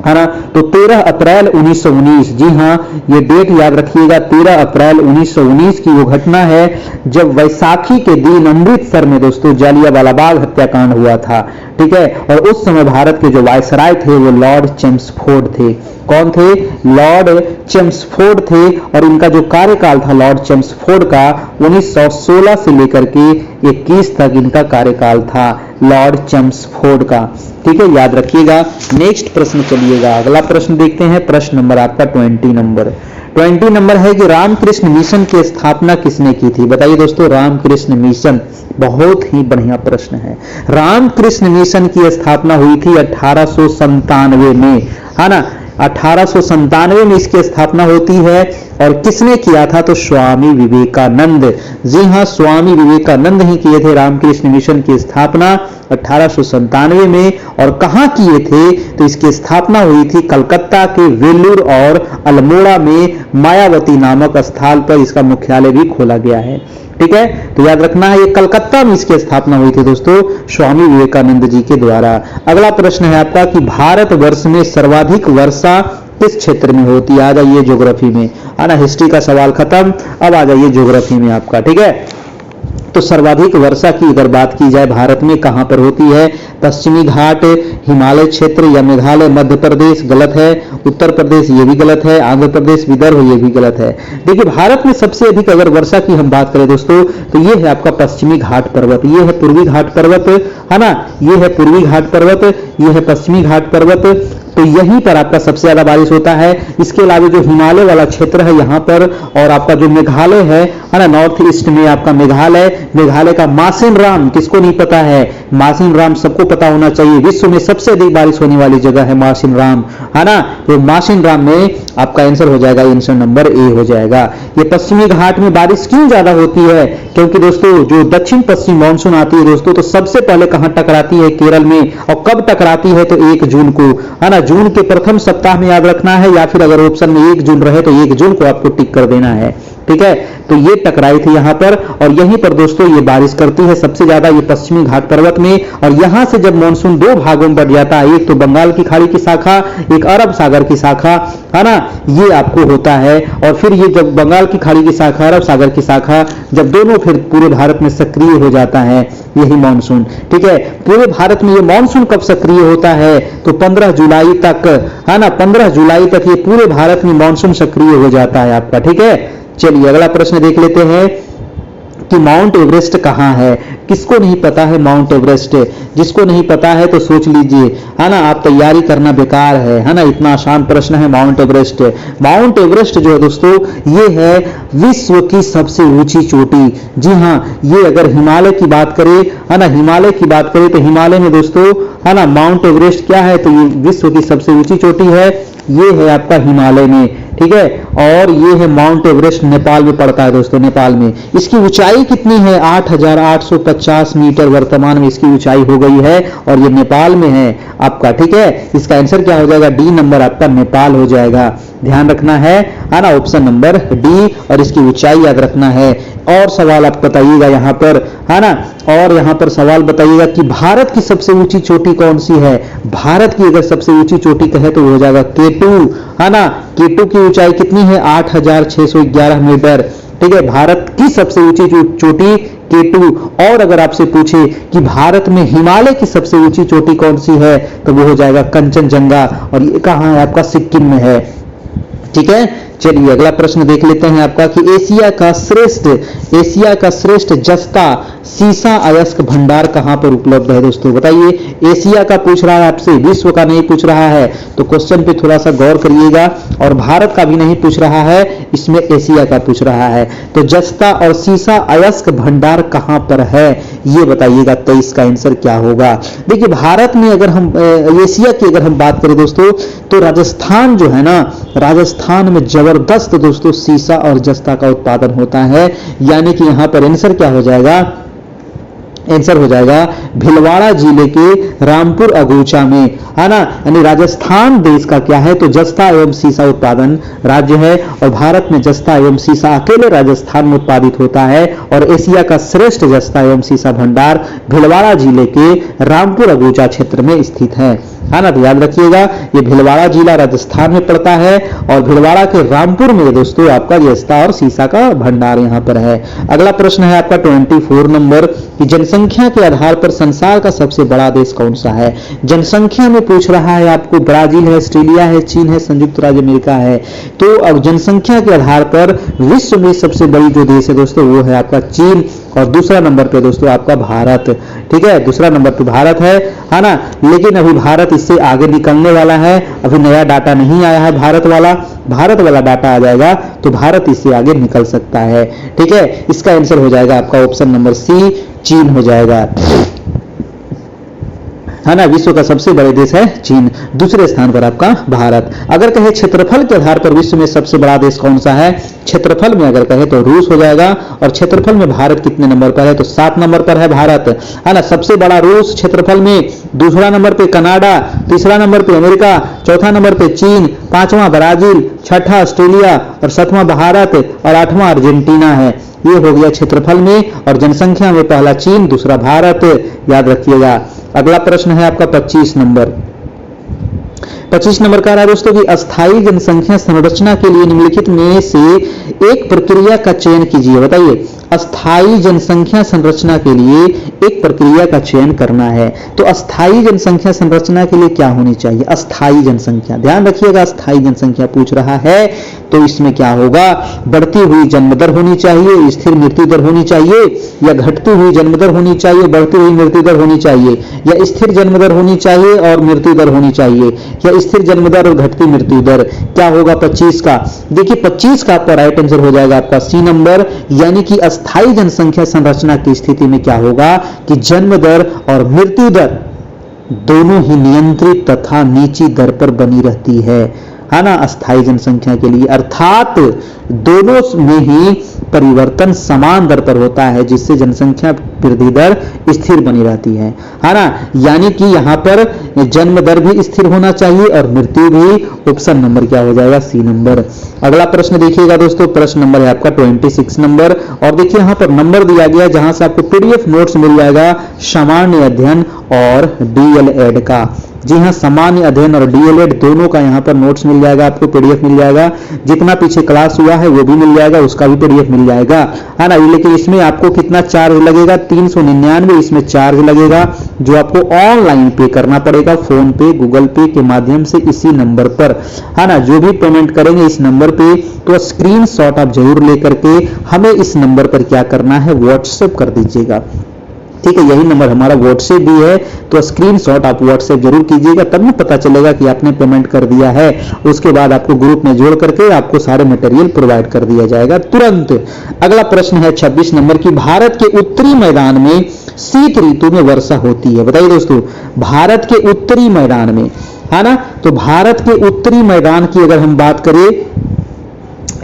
है ना। तो 13 अप्रैल 1919, जी हाँ ये डेट याद रखिएगा, 13 अप्रैल 1919 की वो घटना है जब वैसाखी के दिन अमृतसर में दोस्तों जालियांवाला बाग हत्याकांड हुआ था, ठीक है। और उस समय भारत के जो वायसराय थे वो लॉर्ड चेम्सफोर्ड थे। कौन थे, लॉर्ड चेम्सफोर्ड थे। और इनका जो कार्यकाल था लॉर्ड चेम्सफोर्ड का 1916 से लेकर के 21 तक इनका कार्यकाल था लॉर्ड चेम्सफोर्ड का, ठीक है, याद रखिएगा। नेक्स्ट प्रश्न चलिएगा, अगला प्रश्न देखते हैं। प्रश्न नंबर आपका 20 नंबर। 20 नंबर है कि रामकृष्ण मिशन की स्थापना किसने की थी। बताइए दोस्तों, रामकृष्ण मिशन, बहुत ही बढ़िया प्रश्न है। रामकृष्ण मिशन की स्थापना हुई थी 1897 में, है ना। 1897 में इसकी स्थापना होती है और किसने किया था, तो स्वामी विवेकानंद। जी हाँ, स्वामी विवेकानंद ही किए थे रामकृष्ण मिशन की स्थापना 1897 में। और कहां किए थे, तो इसकी स्थापना हुई थी कलकत्ता के वेल्लूर और अल्मोड़ा में मायावती नामक स्थल पर इसका मुख्यालय भी खोला गया है, ठीक है। तो याद रखना है ये कलकत्ता में इसकी स्थापना हुई थी दोस्तों स्वामी विवेकानंद जी के द्वारा। अगला प्रश्न है आपका कि भारतवर्ष में सर्वाधिक वर्षा किस क्षेत्र में होती है। आ जाइए ज्योग्राफी में, आना हिस्ट्री का सवाल खत्म, अब आ जाइए ज्योग्राफी में आपका, ठीक है। तो सर्वाधिक वर्षा की अगर बात की जाए भारत में कहां पर होती है? पश्चिमी घाट, हिमालय क्षेत्र या मेघालय, मध्य प्रदेश गलत है, उत्तर प्रदेश ये भी गलत है, आंध्र प्रदेश, विदर्भ ये भी गलत है। देखिए भारत में सबसे अधिक अगर वर्षा की हम बात करें दोस्तों तो ये है आपका पश्चिमी घाट पर्वत, ये है पूर्वी घाट पर्वत, है ना, ये है पूर्वी घाट पर्वत, ये है पश्चिमी घाट पर्वत, तो यहीं पर आपका सबसे ज्यादा बारिश होता है। इसके अलावा जो हिमालय वाला क्षेत्र है यहां पर, और आपका जो मेघालय है ना, नॉर्थ ईस्ट में आपका मेघालय का मासिन राम, किसको नहीं पता है? मासिन राम सबको पता होना चाहिए, विश्व में सबसे अधिक बारिश होने वाली जगह है मासिन राम, है ना। तो मासिन राम में आपका आंसर हो जाएगा, आंसर नंबर ए हो जाएगा। ये पश्चिमी घाट में बारिश क्यों ज्यादा होती है? क्योंकि दोस्तों जो दक्षिण पश्चिम मानसून आती है दोस्तों, तो सबसे पहले कहां टकराती है? केरल में। और कब टकराती है? तो 1 जून को, है ना, जून के प्रथम सप्ताह में याद रखना है, या फिर अगर ऑप्शन में 1 जून रहे तो 1 जून को आपको टिक कर देना है, ठीक है। तो ये टकराई थी यहां पर, और यहीं पर दोस्तों ये बारिश करती है सबसे ज्यादा, ये पश्चिमी घाट पर्वत में। और यहां से जब मानसून 2 भागों में बढ़ जाता है, एक तो बंगाल की खाड़ी की शाखा, एक अरब सागर की शाखा, है ना, ये आपको होता है। और फिर ये जब बंगाल की खाड़ी की शाखा, अरब सागर की शाखा, जब दोनों फिर पूरे भारत में सक्रिय हो जाता है यही मानसून, ठीक है। पूरे भारत में ये मानसून कब सक्रिय होता है? तो 15 जुलाई तक, है ना, 15 जुलाई तक ये पूरे भारत में मानसून सक्रिय हो जाता है आपका, ठीक है। चलिए अगला प्रश्न देख लेते हैं कि माउंट एवरेस्ट कहां है? किसको नहीं पता है माउंट एवरेस्ट? जिसको नहीं पता है तो सोच लीजिए, है ना, आप तैयारी करना बेकार है ना, इतना आसान प्रश्न है माउंट एवरेस्ट। माउंट एवरेस्ट जो है दोस्तों ये है विश्व की सबसे ऊंची चोटी। जी हां, ये अगर हिमालय की बात करें, है ना, हिमालय की बात करें तो हिमालय में दोस्तों, है ना, माउंट एवरेस्ट क्या है? तो ये विश्व की सबसे ऊंची चोटी है, ये है आपका हिमालय में, ठीक है। और ये है माउंट एवरेस्ट, नेपाल में पड़ता है दोस्तों, नेपाल में। इसकी ऊंचाई कितनी है? 8,850 मीटर वर्तमान में इसकी ऊंचाई हो गई है, और ये नेपाल में है आपका, ठीक है। इसका आंसर क्या हो जाएगा? डी नंबर आपका नेपाल हो जाएगा, ध्यान रखना है ना, ऑप्शन नंबर डी, और इसकी ऊंचाई याद रखना है। और सवाल आप बताइएगा यहां पर, है ना, और यहां पर सवाल बताइएगा कि भारत की सबसे ऊंची चोटी कौन सी है? भारत की अगर सबसे ऊंची चोटी कहे तो हो जाएगा K2, है ना। K2 की ऊंचाई कितनी है? 8,611 मीटर, ठीक है। भारत की सबसे ऊंची चोटी K2। और अगर आपसे पूछे कि भारत में हिमालय की सबसे ऊंची चोटी कौन सी है, तो वो हो जाएगा कंचनजंगा, और ये कहां है? आपका सिक्किम में है, ठीक है। चलिए अगला प्रश्न देख लेते हैं आपका कि एशिया का श्रेष्ठ जस्ता सीसा अयस्क भंडार कहां पर उपलब्ध है? दोस्तों बताइए, एशिया का पूछ रहा है आपसे, विश्व का नहीं पूछ रहा है, तो क्वेश्चन पे थोड़ा सा गौर करिएगा। और भारत का भी नहीं पूछ रहा है, इसमें एशिया का पूछ रहा है। तो जस्ता और सीसा अयस्क भंडार कहां पर है ये बताइएगा, तो इसका आंसर क्या होगा? देखिए भारत में अगर हम एशिया की अगर हम बात करें दोस्तों, तो राजस्थान जो है ना, राजस्थान में जबरदस्त दोस्तों सीसा और जस्ता का उत्पादन होता है। यानी कि यहां पर आंसर क्या हो जाएगा? आंसर हो जाएगा भिलवाड़ा जिले के रामपुर अगूचा में, है ना। यानी राजस्थान देश का क्या है? तो जस्ता एवं सीसा उत्पादन राज्य है, और भारत में जस्ता एवं सीसा अकेले राजस्थान में उत्पादित होता है। और एशिया का श्रेष्ठ जस्ता एवं सीसा भंडार भिलवाड़ा जिले के रामपुर अगूचा क्षेत्र में स्थित है ना। तो याद रखिएगा ये भिलवाड़ा जिला राजस्थान में पड़ता है, और भिलवाड़ा के रामपुर में दोस्तों आपका जस्ता और सीसा का भंडार यहां पर है। अगला प्रश्न है आपका 24 नंबर कि जनसंख्या के आधार पर संसार का सबसे बड़ा देश कौन सा है? जनसंख्या में पूछ रहा है आपको, ब्राजील है, ऑस्ट्रेलिया है, चीन है, संयुक्त राज्य अमेरिका है। तो अब जनसंख्या के आधार पर विश्व में सबसे बड़ी जो देश है दोस्तों वो है आपका चीन, और दूसरा नंबर पे दोस्तों आपका भारत, ठीक है। दूसरा नंबर पे भारत है ना। लेकिन अभी भारत इससे आगे निकलने वाला है, अभी नया डाटा नहीं आया है भारत वाला डाटा आ जाएगा तो भारत इससे आगे निकल सकता है, ठीक है। इसका आंसर हो जाएगा आपका ऑप्शन नंबर सी, चीन हो जाएगा, है ना। विश्व का सबसे बड़े देश है चीन, दूसरे स्थान पर आपका भारत। अगर कहे क्षेत्रफल के आधार पर विश्व में सबसे बड़ा देश कौन सा है? क्षेत्रफल में अगर कहे तो रूस हो जाएगा, और क्षेत्रफल में भारत कितने नंबर पर है? तो 7 नंबर पर है भारत, है ना। सबसे बड़ा रूस क्षेत्रफल में, दूसरा नंबर पे कनाडा, तीसरा नंबर पे अमेरिका, चौथा नंबर पे चीन, पांचवा ब्राजील, छठा ऑस्ट्रेलिया, और सातवां भारत, और 8वां अर्जेंटीना है। ये हो गया क्षेत्रफल में, और जनसंख्या में पहला चीन, दूसरा भारत, याद रखिएगा। अगला प्रश्न है आपका 25 नंबर 25 नंबर का रहा है दोस्तों कि अस्थायी जनसंख्या संरचना के लिए निम्नलिखित में से एक प्रक्रिया का चयन कीजिए। बताइए, अस्थायी जनसंख्या संरचना के लिए एक प्रक्रिया का चयन करना है, तो अस्थायी जनसंख्या संरचना के लिए क्या होनी चाहिए? अस्थायी जनसंख्या, ध्यान रखिएगा, अस्थायी जनसंख्या पूछ रहा है तो इसमें क्या होगा? बढ़ती हुई जन्म दर होनी चाहिए, स्थिर मृत्यु दर होनी चाहिए, या घटती हुई जन्म दर होनी चाहिए, बढ़ती हुई मृत्यु दर होनी चाहिए, या स्थिर जन्म दर होनी चाहिए और मृत्यु दर होनी चाहिए, या स्थिर जन्म दर और घटती मृत्यु दर। क्या होगा 25 का? देखिए 25 का आपका राइट आंसर हो जाएगा आपका सी नंबर, यानी कि अस्थायी जनसंख्या संरचना की स्थिति में क्या होगा कि जन्म दर और मृत्यु दर दोनों ही नियंत्रित तथा नीची दर पर बनी रहती है ना, अस्थायी जनसंख्या के लिए, अर्थात दोनों में ही परिवर्तन समान दर पर होता है, जिससे जनसंख्या वृद्धि दर स्थिर बनी रहती है ना। यानी कि यहां पर जन्म दर भी स्थिर होना चाहिए और मृत्यु भी। ऑप्शन नंबर क्या हो जाएगा? C number. अगला प्रश्न देखिएगा दोस्तों, प्रश्न नंबर है आपका 26 नंबर, और देखिए यहां पर नंबर दिया गया जहां से आपको पीडीएफ नोट्स मिल जाएगा सामान्य अध्ययन और डीएलएड का। जी हाँ, सामान्य अध्ययन और डीएलएड दोनों का यहाँ पर नोट्स मिल जाएगा, आपको पीडीएफ मिल जाएगा, जितना पीछे क्लास हुआ है वो भी मिल जाएगा, उसका भी पीडीएफ मिल जाएगा, है ना। लेकिन इसमें आपको कितना चार्ज लगेगा? 399 इसमें चार्ज लगेगा, जो आपको ऑनलाइन पे करना पड़ेगा, फोन पे, गूगल पे के माध्यम से, इसी नंबर पर, है ना। जो भी पेमेंट करेंगे इस नंबर पे, तो स्क्रीनशॉट आप जरूर लेकर के हमें इस नंबर पर क्या करना है? व्हाट्सएप कर दीजिएगा, ठीक है। यही नंबर हमारा व्हाट्सएप भी है, तो स्क्रीनशॉट आप व्हाट्सएप जरूर कीजिएगा, तब ना पता चलेगा कि आपने पेमेंट कर दिया है। उसके बाद आपको ग्रुप में जोड़ करके आपको सारे मटेरियल प्रोवाइड कर दिया जाएगा तुरंत। अगला प्रश्न है 26 नंबर की, भारत के उत्तरी मैदान में शीत ऋतु में वर्षा होती है। बताइए दोस्तों, भारत के उत्तरी मैदान में, है ना, तो भारत के उत्तरी मैदान की अगर हम बात करें,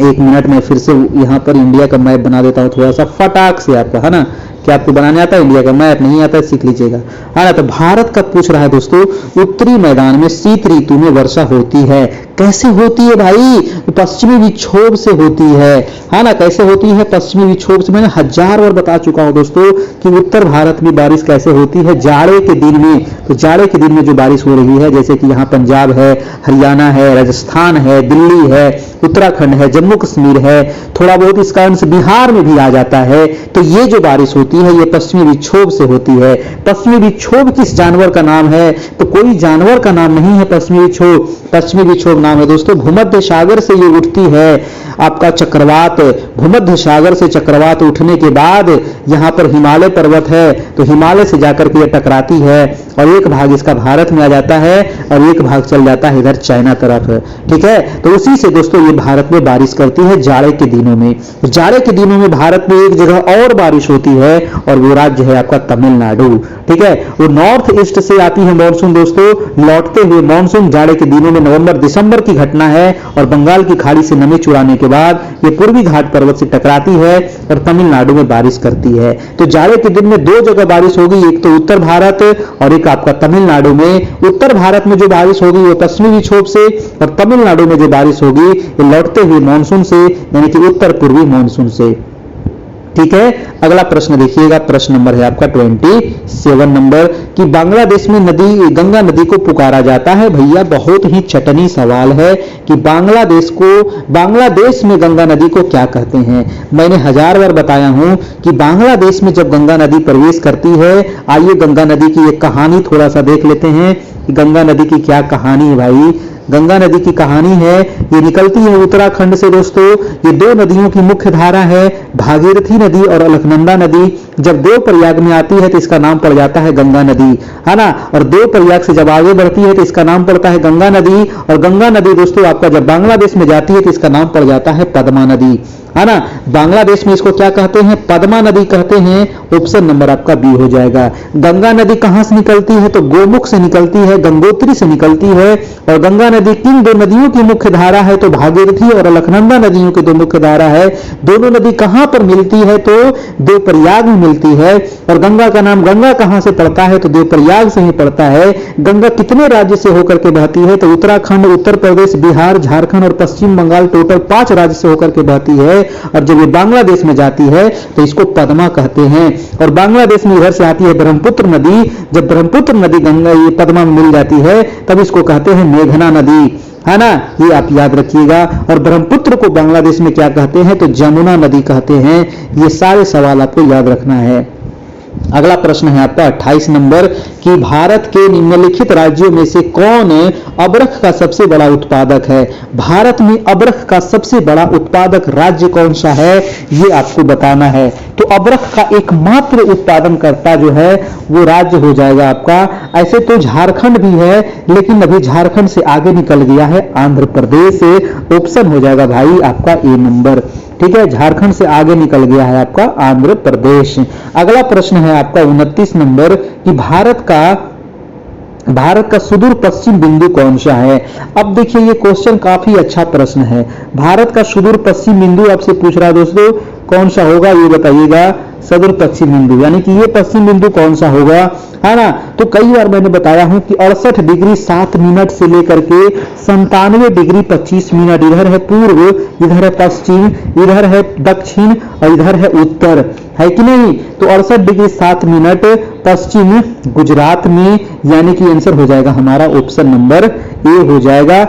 एक मिनट में फिर से यहां पर इंडिया का मैप बना देता हूं थोड़ा सा फटाक से आपका, है ना। क्या आपको बनाने आता है? इंडिया का मैप नहीं आता है, सीख लीजिएगा, है ना। तो भारत का पूछ रहा है दोस्तों, उत्तरी मैदान में शीत ऋतु में वर्षा होती है। कैसे होती है भाई? पश्चिमी विक्षोभ से होती है ना। कैसे होती है? पश्चिमी विक्षोभ से। मैंने 1000 बार बता चुका हूं दोस्तों कि उत्तर भारत में बारिश कैसे होती है जाड़े के दिन में। तो जाड़े के दिन में जो बारिश हो रही है, जैसे कि यहाँ पंजाब है, हरियाणा है, राजस्थान है, दिल्ली है, उत्तराखंड है, जम्मू कश्मीर है, थोड़ा बहुत इसका अंश बिहार में भी आ जाता है, तो ये जो बारिश होती है ये पश्चिमी विक्षोभ से होती है। पश्चिमी विक्षोभ किस जानवर का नाम है? तो कोई जानवर का नाम नहीं है पश्चिमी विक्षोभ, पश्चिमी विक्षोभ नाम है दोस्तों भूमध्य सागर से ये उठती है आपका चक्रवात। भूमध्य सागर से चक्रवात उठने के बाद यहां पर हिमालय पर्वत है, तो हिमालय से जाकर के ये टकराती है और एक भाग इसका भारत में आ जाता है और एक भाग चल जाता है इधर चाइना तरफ, ठीक है। तो उसी से दोस्तों ये भारत में बारिश करती है जाड़े के दिनों में। जाड़े के दिनों में भारत में एक जगह और बारिश होती है और वो राज्य है आपका तमिलनाडु, ठीक है। वो नॉर्थ ईस्ट से आती है मॉनसून दोस्तों, लौटते हुए मॉनसून जाड़े के दिनों में नवंबर दिसंबर की घटना है, और बंगाल की खाड़ी से नमी चुराने के बाद ये पूर्वी घाट पर्वत से टकराती है और तमिलनाडु में बारिश करती है। तो जाड़े के दिन में दो जगह बारिश होगी, एक तो उत्तर भारत और एक आपका तमिलनाडु में। उत्तर भारत में जो बारिश होगी वो पश्चिमी विक्षोभ से, और तमिलनाडु में जो बारिश होगी ये लौटते हुए मानसून से, यानी कि उत्तर पूर्वी मानसून से, ठीक है। अगला प्रश्न देखिएगा, प्रश्न नंबर है आपका 27 नंबर कि बांग्लादेश में नदी गंगा नदी को पुकारा जाता है। भैया बहुत ही चटनी सवाल है कि बांग्लादेश में गंगा नदी को क्या कहते हैं। मैंने 1000 बार बताया हूं कि बांग्लादेश में जब गंगा नदी प्रवेश करती है, आइए गंगा नदी की एक कहानी थोड़ा सा देख लेते हैं कि गंगा नदी की क्या कहानी है भाई। गंगा नदी की कहानी है, ये निकलती है उत्तराखंड से दोस्तों। ये दो नदियों की मुख्य धारा है, भागीरथी नदी और अलकनंदा नदी। जब देवप्रयाग में आती है तो इसका नाम पड़ जाता है गंगा नदी, है ना। और देवप्रयाग से जब आगे बढ़ती है तो इसका नाम पड़ता है गंगा नदी। और गंगा नदी दोस्तों आपका जब बांग्लादेश में जाती है तो इसका नाम पड़ जाता है पद्मा नदी, है ना। बांग्लादेश में इसको क्या कहते हैं? पद्मा नदी कहते हैं। ऑप्शन नंबर आपका बी हो जाएगा। गंगा नदी कहां से निकलती है? तो गोमुख से निकलती है, गंगोत्री से निकलती है। और गंगा नदी किन दो नदियों की मुख्य धारा है? तो भागीरथी और अलकनंदा नदियों की दो मुख्य धारा है। दोनों नदी कहां पर मिलती है? तो देवप्रयाग में मिलती है। और गंगा का नाम गंगा कहां से पड़ता है? तो देवप्रयाग से ही पड़ता है। गंगा कितने राज्य से होकर के बहती है? तो उत्तराखंड, उत्तर प्रदेश, बिहार, झारखंड और पश्चिम बंगाल, टोटल 5 राज्य से होकर के बहती है। और जब ये बांग्लादेश में जाती है तो इसको पद्मा कहते हैं। और बांग्लादेश में इधर से आती है ब्रह्मपुत्र नदी, जब ब्रह्मपुत्र नदी गंगा ये पद्मा में मिल जाती है तब इसको कहते हैं मेघना नदी, है ना, ये आप याद रखिएगा। और ब्रह्मपुत्र को बांग्लादेश में क्या कहते हैं, तो जमुना नदी कहते हैं। ये सारे सवाल आपको याद रखना है। अगला प्रश्न है आपका 28 नंबर कि भारत के निम्नलिखित राज्यों में से कौन अबरख का सबसे बड़ा उत्पादक है। भारत में अबरख का सबसे बड़ा उत्पादक राज्य कौन सा है, ये आपको बताना है। तो अबरख का एकमात्र उत्पादनकर्ता जो है वो राज्य हो जाएगा आपका, ऐसे तो झारखंड भी है लेकिन अभी झारखंड से आगे निकल गया है आंध्र प्रदेश। ऑप्शन हो जाएगा भाई आपका ए नंबर, ठीक है, झारखंड से आगे निकल गया है आपका आंध्र प्रदेश। अगला प्रश्न है आपका 29 नंबर कि भारत का सुदूर पश्चिम बिंदु कौन सा है। अब देखिए ये क्वेश्चन काफी अच्छा प्रश्न है। भारत का सुदूर पश्चिम बिंदु आपसे पूछ रहा है दोस्तों, कौन सा होगा ये बताइएगा। सुदूर पश्चिम बिंदु यानी कि ये पश्चिम बिंदु कौन सा होगा, है ना। तो कई बार मैंने बताया हूं कि 68 डिग्री 7 मिनट से लेकर के 97 डिग्री 25 मिनट, इधर है पूर्व, इधर है पश्चिम, इधर है दक्षिण और इधर है उत्तर, है कि नहीं। तो 68 डिग्री 7 मिनट पश्चिम गुजरात में, यानी कि आंसर हो जाएगा हमारा ऑप्शन नंबर ए हो जाएगा।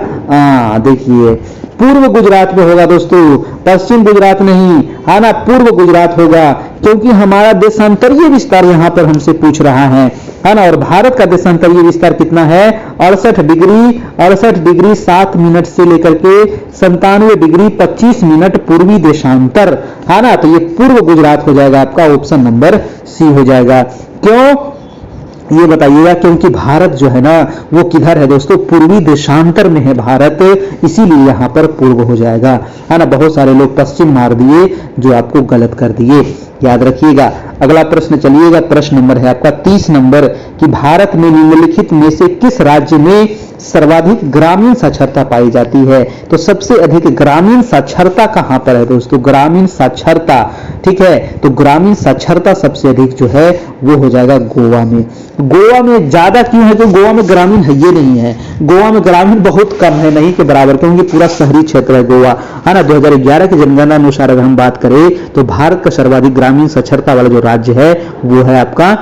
देखिए पूर्व गुजरात में होगा दोस्तों, पश्चिम गुजरात नहीं, है ना, पूर्व गुजरात होगा, क्योंकि हमारा देशांतरीय विस्तार यहां पर हमसे पूछ रहा है ना। और भारत का देशांतरीय विस्तार कितना है, 68 डिग्री 7 मिनट से लेकर के 97 डिग्री 25 मिनट पूर्वी देशांतर, है ना। तो ये पूर्व गुजरात हो जाएगा आपका, ऑप्शन नंबर सी हो जाएगा। क्यों ये बताइएगा, क्योंकि भारत जो है ना वो किधर है दोस्तों, पूर्वी देशांतर में है भारत, इसीलिए यहां पर पूर्व हो जाएगा, है ना। बहुत सारे लोग पश्चिम मार दिए जो आपको गलत कर दिए, याद रखिएगा। अगला प्रश्न चलिएगा, प्रश्न नंबर है आपका 30 नंबर कि भारत में निम्नलिखित में से किस राज्य में सर्वाधिक ग्रामीण साक्षरता पाई जाती है। तो सबसे अधिक ग्रामीण साक्षरता कहां पर है दोस्तों, ग्रामीण साक्षरता, ठीक है। तो ग्रामीण साक्षरता सबसे अधिक जो है वो हो जाएगा गोवा में। गोवा में ज्यादा क्यों है, तो गोवा में ग्रामीण है ये नहीं है, गोवा में ग्रामीण बहुत कम है, नहीं के बराबर, क्योंकि पूरा शहरी क्षेत्र है गोवा, है ना। 2011 की जनगणना अनुसार अगर हम बात करें तो भारत का सर्वाधिक ग्रामीण साक्षरता वाला जो राज्य है वो है आपका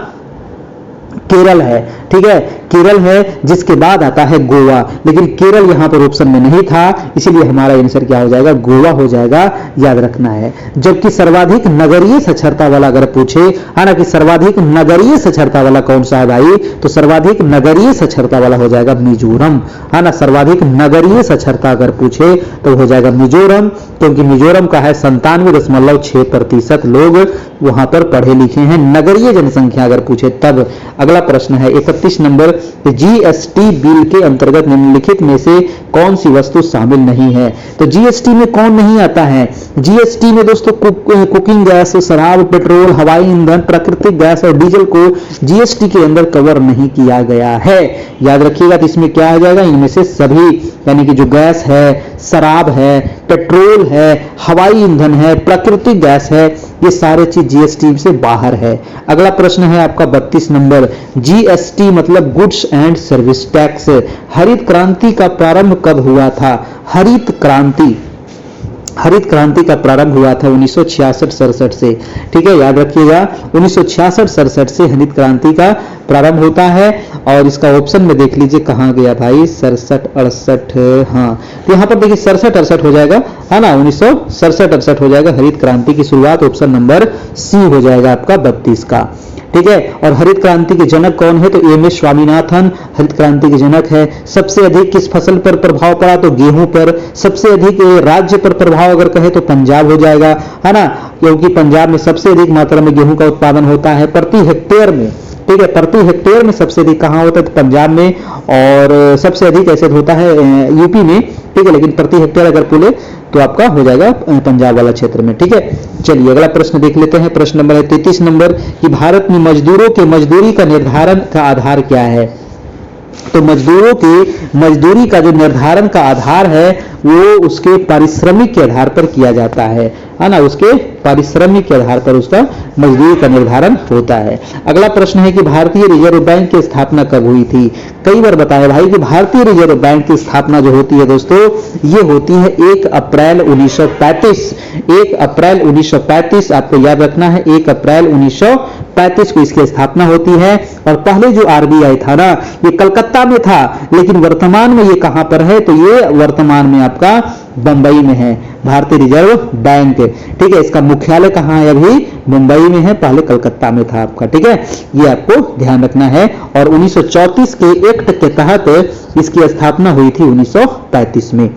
केरल है, ठीक है, केरल है, जिसके बाद आता है गोवा, लेकिन केरल यहां पर ऑप्शन में नहीं था, इसीलिए हमारा आंसर क्या हो जाएगा, गोवा हो जाएगा, याद रखना है। जबकि सर्वाधिक नगरीय साक्षरता वाला अगर पूछे, है ना, कि सर्वाधिक नगरीय साक्षरता वाला कौन सा है भाई, तो सर्वाधिक नगरीय साक्षरता वाला हो जाएगा मिजोरम, है ना। सर्वाधिक नगरीय साक्षरता अगर पूछे तो हो जाएगा मिजोरम, क्योंकि मिजोरम का है 97.6% लोग वहां पर पढ़े लिखे हैं, नगरीय जनसंख्या अगर पूछे तब। अगला प्रश्न है 31 नंबर, जीएसटी बिल के अंतर्गत निम्नलिखित में से कौन सी वस्तु शामिल नहीं है। तो जीएसटी में कौन नहीं आता है, जीएसटी में दोस्तों कुकिंग गैस, शराब, पेट्रोल, हवाई ईंधन, प्राकृतिक गैस और डीजल को जीएसटी के अंदर कवर नहीं किया गया है, याद रखिएगा। तो इसमें क्या आ जाएगा, इनमें से सभी, यानी कि जो गैस है, शराब है, पेट्रोल है, हवाई ईंधन है, प्राकृतिक गैस है, ये सारे चीज जीएसटी से बाहर है। अगला प्रश्न है आपका 32 नंबर, जीएसटी मतलब गुड्स एंड सर्विस टैक्स। हरित क्रांति का प्रारंभ कब हुआ था, हरित क्रांति का प्रारंभ हुआ था 1966-67 से, ठीक है, याद रखिएगा 1966-67 से हरित क्रांति का प्रारंभ होता है। और इसका ऑप्शन में देख लीजिए कहां गया भाई, 67-68, हाँ, तो यहां पर देखिए 67-68 हो जाएगा, है ना, 1967-68 हो जाएगा हरित क्रांति की शुरुआत, ऑप्शन नंबर सी हो जाएगा आपका 32 का, ठीक है। और हरित क्रांति के जनक कौन है, तो एमएस स्वामीनाथन हरित क्रांति के जनक है। सबसे अधिक किस फसल पर प्रभाव पड़ा, तो गेहूं पर। सबसे अधिक राज्य पर प्रभाव अगर कहे तो पंजाब हो जाएगा, है ना, क्योंकि पंजाब में सबसे अधिक मात्रा में गेहूं का उत्पादन होता है प्रति हेक्टेयर में, ठीक है, प्रति हेक्टेयर में सबसे अधिक कहां होता है, तो पंजाब में, और सबसे अधिक ऐसे होता है यूपी में, ठीक है, लेकिन प्रति हेक्टेयर अगर बोले तो आपका हो जाएगा पंजाब वाला क्षेत्र में, ठीक है। चलिए अगला प्रश्न देख लेते हैं, प्रश्न नंबर है 33 नंबर कि भारत में मजदूरों के मजदूरी का निर्धारण का आधार क्या है। तो मजदूरों की मजदूरी का जो निर्धारण का आधार है वो उसके पारिश्रमिक के आधार पर किया जाता है ना, उसके पारिश्रमिक के आधार पर उसका मजदूरी का निर्धारण होता है। अगला प्रश्न है कि भारतीय रिजर्व बैंक की स्थापना कब हुई थी। कई बार बताया भाई कि भारतीय रिजर्व बैंक की स्थापना जो होती है दोस्तों, ये होती है 1 अप्रैल 1935। 1 अप्रैल 1935 आपको याद रखना है, 1 अप्रैल 1935 को इसकी स्थापना होती है। और पहले जो आरबीआई था ना, ये कलकत्ता में था, लेकिन वर्तमान में ये कहां पर है, तो ये वर्तमान में आपका बंबई में है, भारतीय रिजर्व बैंक। ठीक है, इसका मुख्यालय कहां है, अभी मुंबई में है, पहले कलकत्ता में था आपका। ठीक है, ये आपको ध्यान रखना है। और 1934 के एक्ट के तहत इसकी स्थापना हुई थी 1935 में।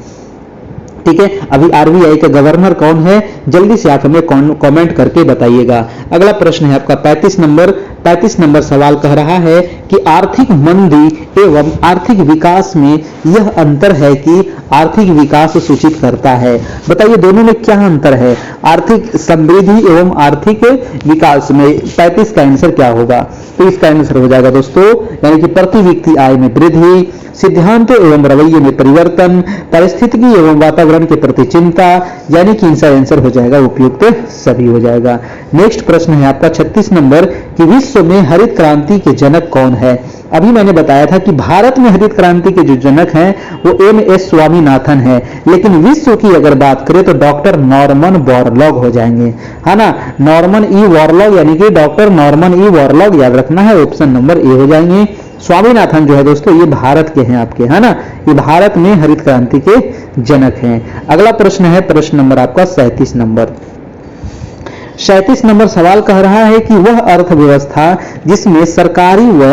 ठीक है, अभी आरबीआई के गवर्नर कौन है, जल्दी से आप हमें कमेंट करके बताइएगा। अगला प्रश्न है आपका 35 नंबर सवाल कह रहा है कि आर्थिक मंदी एवं आर्थिक विकास में यह अंतर है कि आर्थिक विकास सूचित करता है। बताइए दोनों में क्या अंतर है, आर्थिक समृद्धि एवं आर्थिक विकास में। 35 का आंसर क्या होगा, तो इसका आंसर हो जाएगा दोस्तों, यानी कि प्रति व्यक्ति आय में वृद्धि, सिद्धांतों एवं रवैये में परिवर्तन, पारिस्थितिकी एवं वातावरण के प्रति चिंता, यानी कि इनका आंसर हो जाएगा उपयुक्त सभी हो जाएगा। नेक्स्ट प्रश्न है आपका 36 नंबर कि विश्व में हरित क्रांति के जनक कौन है। अभी मैंने बताया था कि भारत में हरित क्रांति के जो जनक हैं वो एम.एस. स्वामीनाथन है, लेकिन विश्व की अगर बात करें तो डॉक्टर नॉर्मन बोरलॉग हो जाएंगे, है ना, नॉर्मन ई बोरलॉग, यानी कि डॉक्टर नॉर्मन ई बोरलॉग याद रखना है, ऑप्शन नंबर ए हो जाएंगे। स्वामीनाथन जो है दोस्तों ये भारत के हैं आपके, है ना, ये भारत में हरित क्रांति के जनक हैं। अगला प्रश्न है प्रश्न नंबर आपका 37 नंबर। 37 नंबर सवाल कह रहा है कि वह अर्थव्यवस्था जिसमें सरकारी व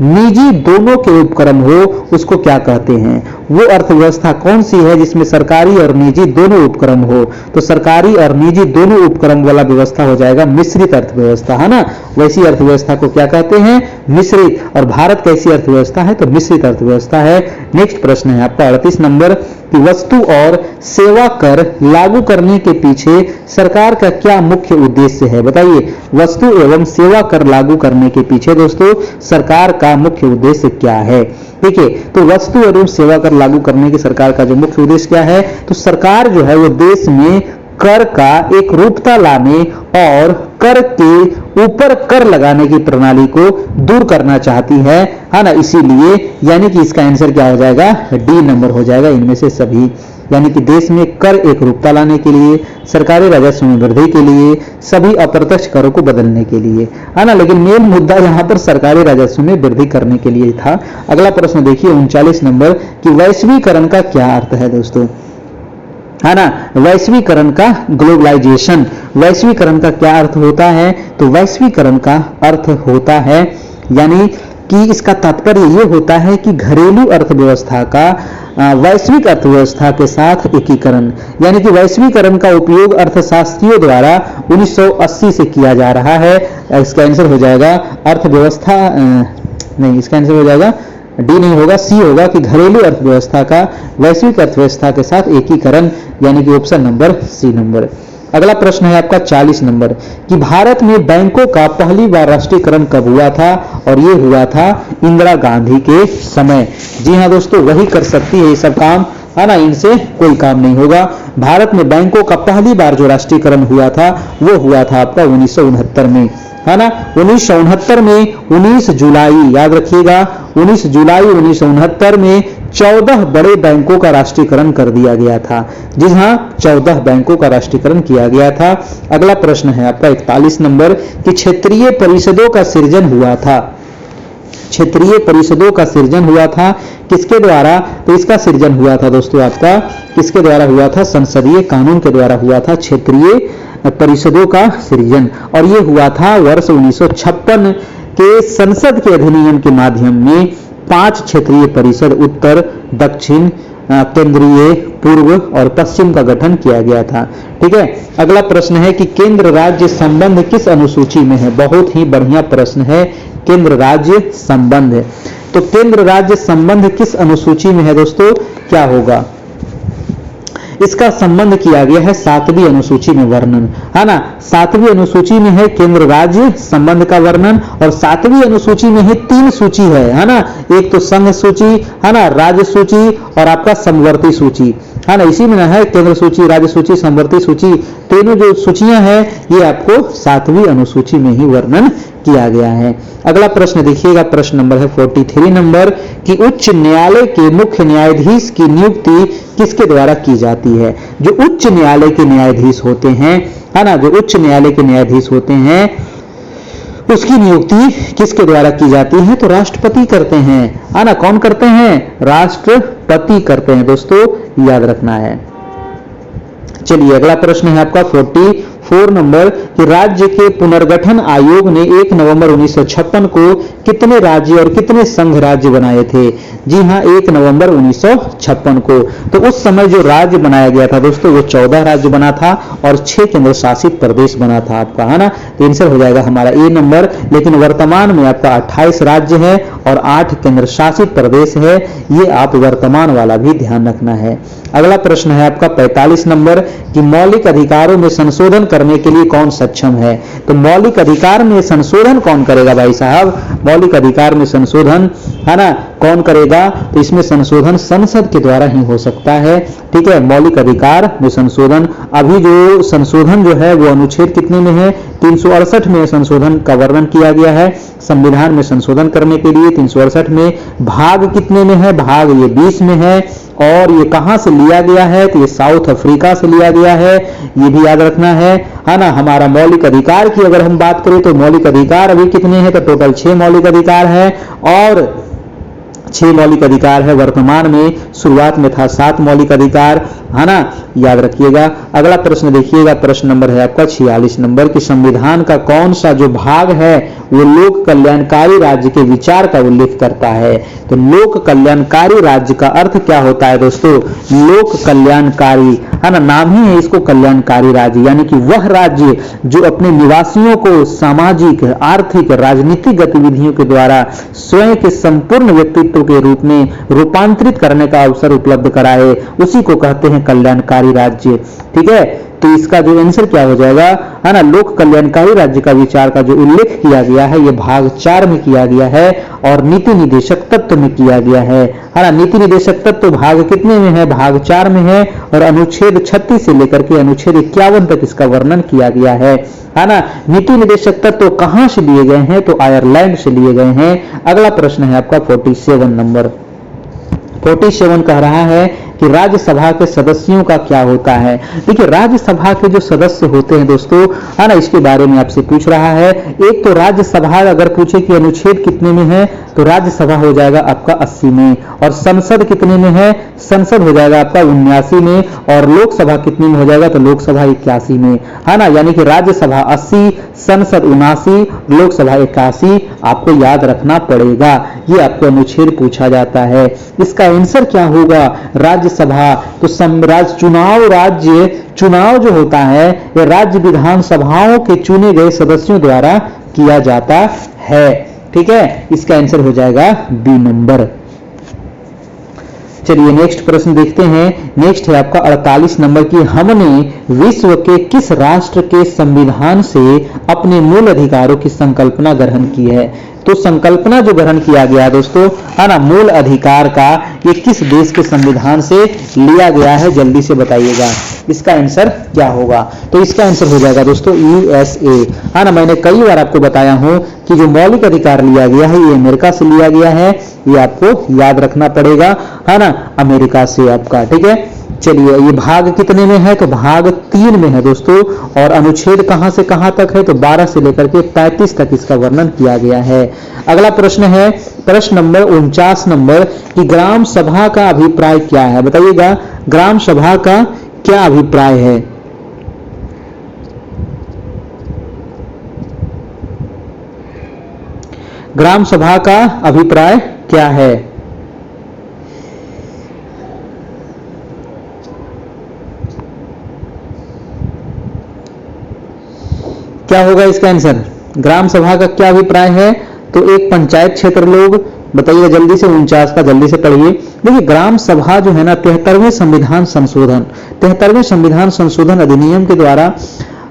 निजी दोनों के उपक्रम हो उसको क्या कहते हैं। वो अर्थव्यवस्था कौन सी है जिसमें सरकारी और निजी दोनों उपक्रम हो, तो सरकारी और निजी दोनों उपक्रम वाला व्यवस्था हो जाएगा मिश्रित अर्थव्यवस्था, है ना। वैसी अर्थव्यवस्था को क्या कहते हैं, मिश्रित। और भारत कैसी अर्थव्यवस्था है, तो मिश्रित अर्थव्यवस्था है। नेक्स्ट प्रश्न है आपका 38 नंबर कि वस्तु और सेवा कर लागू करने के पीछे सरकार का क्या मुख्य उद्देश्य है। बताइए वस्तु एवं सेवा कर लागू करने के पीछे दोस्तों सरकार का मुख्य उद्देश्य क्या है। ठीक है, तो वस्तु एवं सेवा कर लागू करने की सरकार का जो मुख्य उद्देश्य क्या है, तो सरकार जो है वो देश में कर का एक रूपता लाने और कर के ऊपर कर लगाने की प्रणाली को दूर करना चाहती है ना, इसीलिए यानी कि इसका आंसर क्या हो जाएगा, डी नंबर हो जाएगा इनमें से सभी। यानी कि देश में कर एक रूपता लाने के लिए, सरकारी राजस्व में वृद्धि के लिए, सभी अप्रत्यक्ष करों को बदलने के लिए, है ना। लेकिन मेन मुद्दा यहाँ पर सरकारी राजस्व में वृद्धि करने के लिए था। अगला प्रश्न देखिए 39 नंबर कि वैश्वीकरण का क्या अर्थ है दोस्तों, है ना। वैश्वीकरण का, ग्लोबलाइजेशन, वैश्वीकरण का क्या अर्थ होता है, तो वैश्वीकरण का अर्थ होता है यानी कि इसका तात्पर्य ये होता है कि घरेलू अर्थव्यवस्था का वैश्विक अर्थव्यवस्था के साथ एकीकरण, यानी कि वैश्वीकरण का उपयोग अर्थशास्त्रियों द्वारा 1980 से किया जा रहा है। इसका आंसर हो जाएगा अर्थव्यवस्था, नहीं इसका आंसर हो जाएगा डी नहीं होगा, सी होगा कि घरेलू अर्थव्यवस्था का वैश्विक अर्थव्यवस्था के साथ एकीकरण, यानी कि ऑप्शन नंबर सी नंबर। अगला प्रश्न है आपका 40 नंबर कि भारत में बैंकों का पहली बार राष्ट्रीयकरण कब हुआ था, और ये हुआ था इंदिरा गांधी के समय। जी हाँ दोस्तों, वही कर सकती है ये सब काम, है ना, इनसे कोई काम नहीं होगा। भारत में बैंकों का पहली बार जो राष्ट्रीयकरण हुआ था वो हुआ था आपका 1969 में, है ना। 1969 में 19 जुलाई याद रखिएगा, 19 जुलाई 1969 में 14 बड़े बैंकों का राष्ट्रीयकरण कर दिया गया था। जी हाँ, 14 बैंकों का राष्ट्रीयकरण किया गया था। अगला प्रश्न है आपका 41 नंबर कि क्षेत्रीय परिषदों का सृजन हुआ था। क्षेत्रीय परिषदों का सृजन हुआ था किसके द्वारा, तो इसका सृजन हुआ था दोस्तों आपका किसके द्वारा हुआ था, संसदीय कानून के द्वारा हुआ था क्षेत्रीय परिषदों का सृजन। और ये हुआ था वर्ष 1956 के संसद के अधिनियम के माध्यम में 5 क्षेत्रीय परिषद उत्तर, दक्षिण, केंद्रीय, पूर्व और पश्चिम का गठन किया गया था। ठीक है, अगला प्रश्न है कि केंद्र राज्य संबंध किस अनुसूची में है। बहुत ही बढ़िया प्रश्न है, केंद्र राज्य संबंध। तो केंद्र राज्य संबंध किस अनुसूची में है दोस्तों, क्या होगा, इसका संबंध किया गया है 7वीं अनुसूची में वर्णन, है ना। 7वीं अनुसूची में है केंद्र राज्य संबंध का वर्णन, और 7वीं अनुसूची में ही 3 सूची है ना। एक तो संघ सूची, है ना, राज्य सूची और आपका समवर्ती सूची, है ना। इसी में है केंद्र सूची, राज्य सूची, समवर्ती सूची, तीनों जो सूचियां हैं ये आपको 7वीं अनुसूची में ही वर्णन किया गया है। अगला प्रश्न देखिएगा, प्रश्न नंबर है 43 नंबर कि उच्च न्यायालय के मुख्य न्यायाधीश की नियुक्ति किसके द्वारा की जाती है। जो उच्च न्यायालय के न्यायाधीश होते हैं, है ना, जो उच्च न्यायालय के न्यायाधीश होते हैं उसकी नियुक्ति किसके द्वारा की जाती है, तो राष्ट्रपति करते हैं, है ना। कौन करते हैं, राष्ट्रपति करते हैं दोस्तों, याद रखना है। चलिए अगला प्रश्न है आपका 44 नंबर कि राज्य के पुनर्गठन आयोग ने 1 नवंबर 1956 को कितने राज्य और कितने संघ राज्य बनाए थे। जी हां, 1 नवंबर 1956 को। तो उस समय जो राज्य बनाया गया था दोस्तों वो 14 राज्य बना था और 6 केंद्र शासित प्रदेश बना था आपका, है ना। तो आंसर हो जाएगा हमारा ए नंबर। लेकिन वर्तमान में आपका 28 राज्य है और 8 केंद्र शासित प्रदेश है, ये आप वर्तमान वाला भी ध्यान रखना है। अगला प्रश्न है आपका 45 नंबर कि मौलिक अधिकारों में संशोधन करने के लिए कौन सक्षम है। तो मौलिक अधिकार में संशोधन कौन करेगा भाई साहब, मौलिक अधिकार में संशोधन, है ना, कौन करेगा, तो इसमें संशोधन संसद के द्वारा ही हो सकता है, ठीक है। मौलिक अधिकार में संशोधन, अभी जो संशोधन जो है वो अनुच्छेद कितने में है, 368 में संशोधन का वर्णन किया गया है। संविधान में संशोधन करने के लिए 368 में, भाग कितने में है, भाग ये 20 में है, और ये कहां से लिया गया है, तो ये साउथ अफ्रीका से लिया गया है, ये भी याद रखना है ना। हमारा मौलिक अधिकार की अगर हम बात करें तो मौलिक अधिकार अभी कितने हैं, तो टोटल 6 मौलिक अधिकार है, और 6 मौलिक अधिकार है, वर्तमान में शुरुआत में था 7 मौलिक अधिकार, है ना, याद रखिएगा। अगला प्रश्न देखिएगा, प्रश्न नंबर है आपका 46 नंबर कि संविधान का कौन सा जो भाग है वो लोक कल्याणकारी राज्य के विचार का उल्लेख करता है। तो लोक कल्याणकारी राज्य का अर्थ क्या होता है दोस्तों, लोक कल्याणकारी, है ना, नाम ही है इसको कल्याणकारी राज्य, यानी कि वह राज्य जो अपने निवासियों को सामाजिक, आर्थिक, राजनीतिक गतिविधियों के द्वारा स्वयं के संपूर्ण व्यक्तित्व के रूप में रूपांतरित करने का अवसर उपलब्ध कराए, उसी को कहते हैं कल्याणकारी राज्य, ठीक है। तो इसका जो आंसर क्या हो जाएगा, है ना, लोक कल्याणकारी राज्य का विचार का जो उल्लेख किया गया है ये भाग 4 में किया गया है और नीति निदेशक तत्व में किया गया है ना। नीति निदेशक तत्व भाग कितने में है, भाग 4 में है, और अनुच्छेद 36 से लेकर के अनुच्छेद 51 तक इसका वर्णन किया गया है ना। नीति निदेशक तत्व कहां से लिए गए हैं, तो आयरलैंड से लिए गए हैं। अगला प्रश्न है आपका 47 नंबर। 47 कह रहा है कि राज्यसभा के सदस्यों का क्या होता है। देखिए राज्यसभा के जो सदस्य होते हैं दोस्तों, है ना, इसके बारे में आपसे पूछ रहा है। एक तो राज्यसभा अगर पूछे कि अनुच्छेद कितने में है, तो राज्यसभा हो जाएगा आपका 80 में, और संसद कितने में है, संसद हो जाएगा आपका 79 में, और लोकसभा कितने में हो जाएगा, तो लोकसभा 81 में, है ना। यानी कि राज्यसभा 80, संसद 79, लोकसभा 81, आपको याद रखना पड़ेगा। ये आपको अनुच्छेद पूछा जाता है। इसका आंसर क्या होगा, राज्यसभा। तो राज्य चुनाव जो होता है ये राज्य विधानसभाओं के चुने गए सदस्यों द्वारा किया जाता है, ठीक है। इसका आंसर हो जाएगा बी नंबर। चलिए नेक्स्ट प्रश्न देखते हैं। नेक्स्ट है आपका 48 नंबर की हमने विश्व के किस राष्ट्र के संविधान से अपने मूल अधिकारों की संकल्पना ग्रहण की है। तो संकल्पना जो ग्रहण किया गया है दोस्तों, है ना, मूल अधिकार का, ये किस देश के संविधान से लिया गया है, जल्दी से बताइएगा। इसका आंसर क्या होगा, तो इसका आंसर हो जाएगा दोस्तों यूएसए, है ना। मैंने कई बार आपको बताया हूं कि जो मौलिक अधिकार लिया गया है ये अमेरिका से लिया गया है, ये आपको याद रखना पड़ेगा, है ना, अमेरिका से आपका, ठीक है। चलिए ये भाग कितने में है, तो भाग 3 में है दोस्तों, और अनुच्छेद कहां से कहां तक है, तो 12 से लेकर के 35 तक इसका वर्णन किया गया है। अगला प्रश्न है प्रश्न नंबर 49 नंबर कि ग्राम सभा का अभिप्राय क्या है, बताइएगा ग्राम सभा का क्या अभिप्राय है। ग्राम सभा का अभिप्राय क्या है। क्या होगा इसका आंसर, ग्राम सभा का क्या अभिप्राय है। तो एक पंचायत क्षेत्र लोग बताइएगा जल्दी से, 49 का जल्दी से पढ़िए। देखिए ग्राम सभा जो है ना 73वें संविधान संशोधन अधिनियम के द्वारा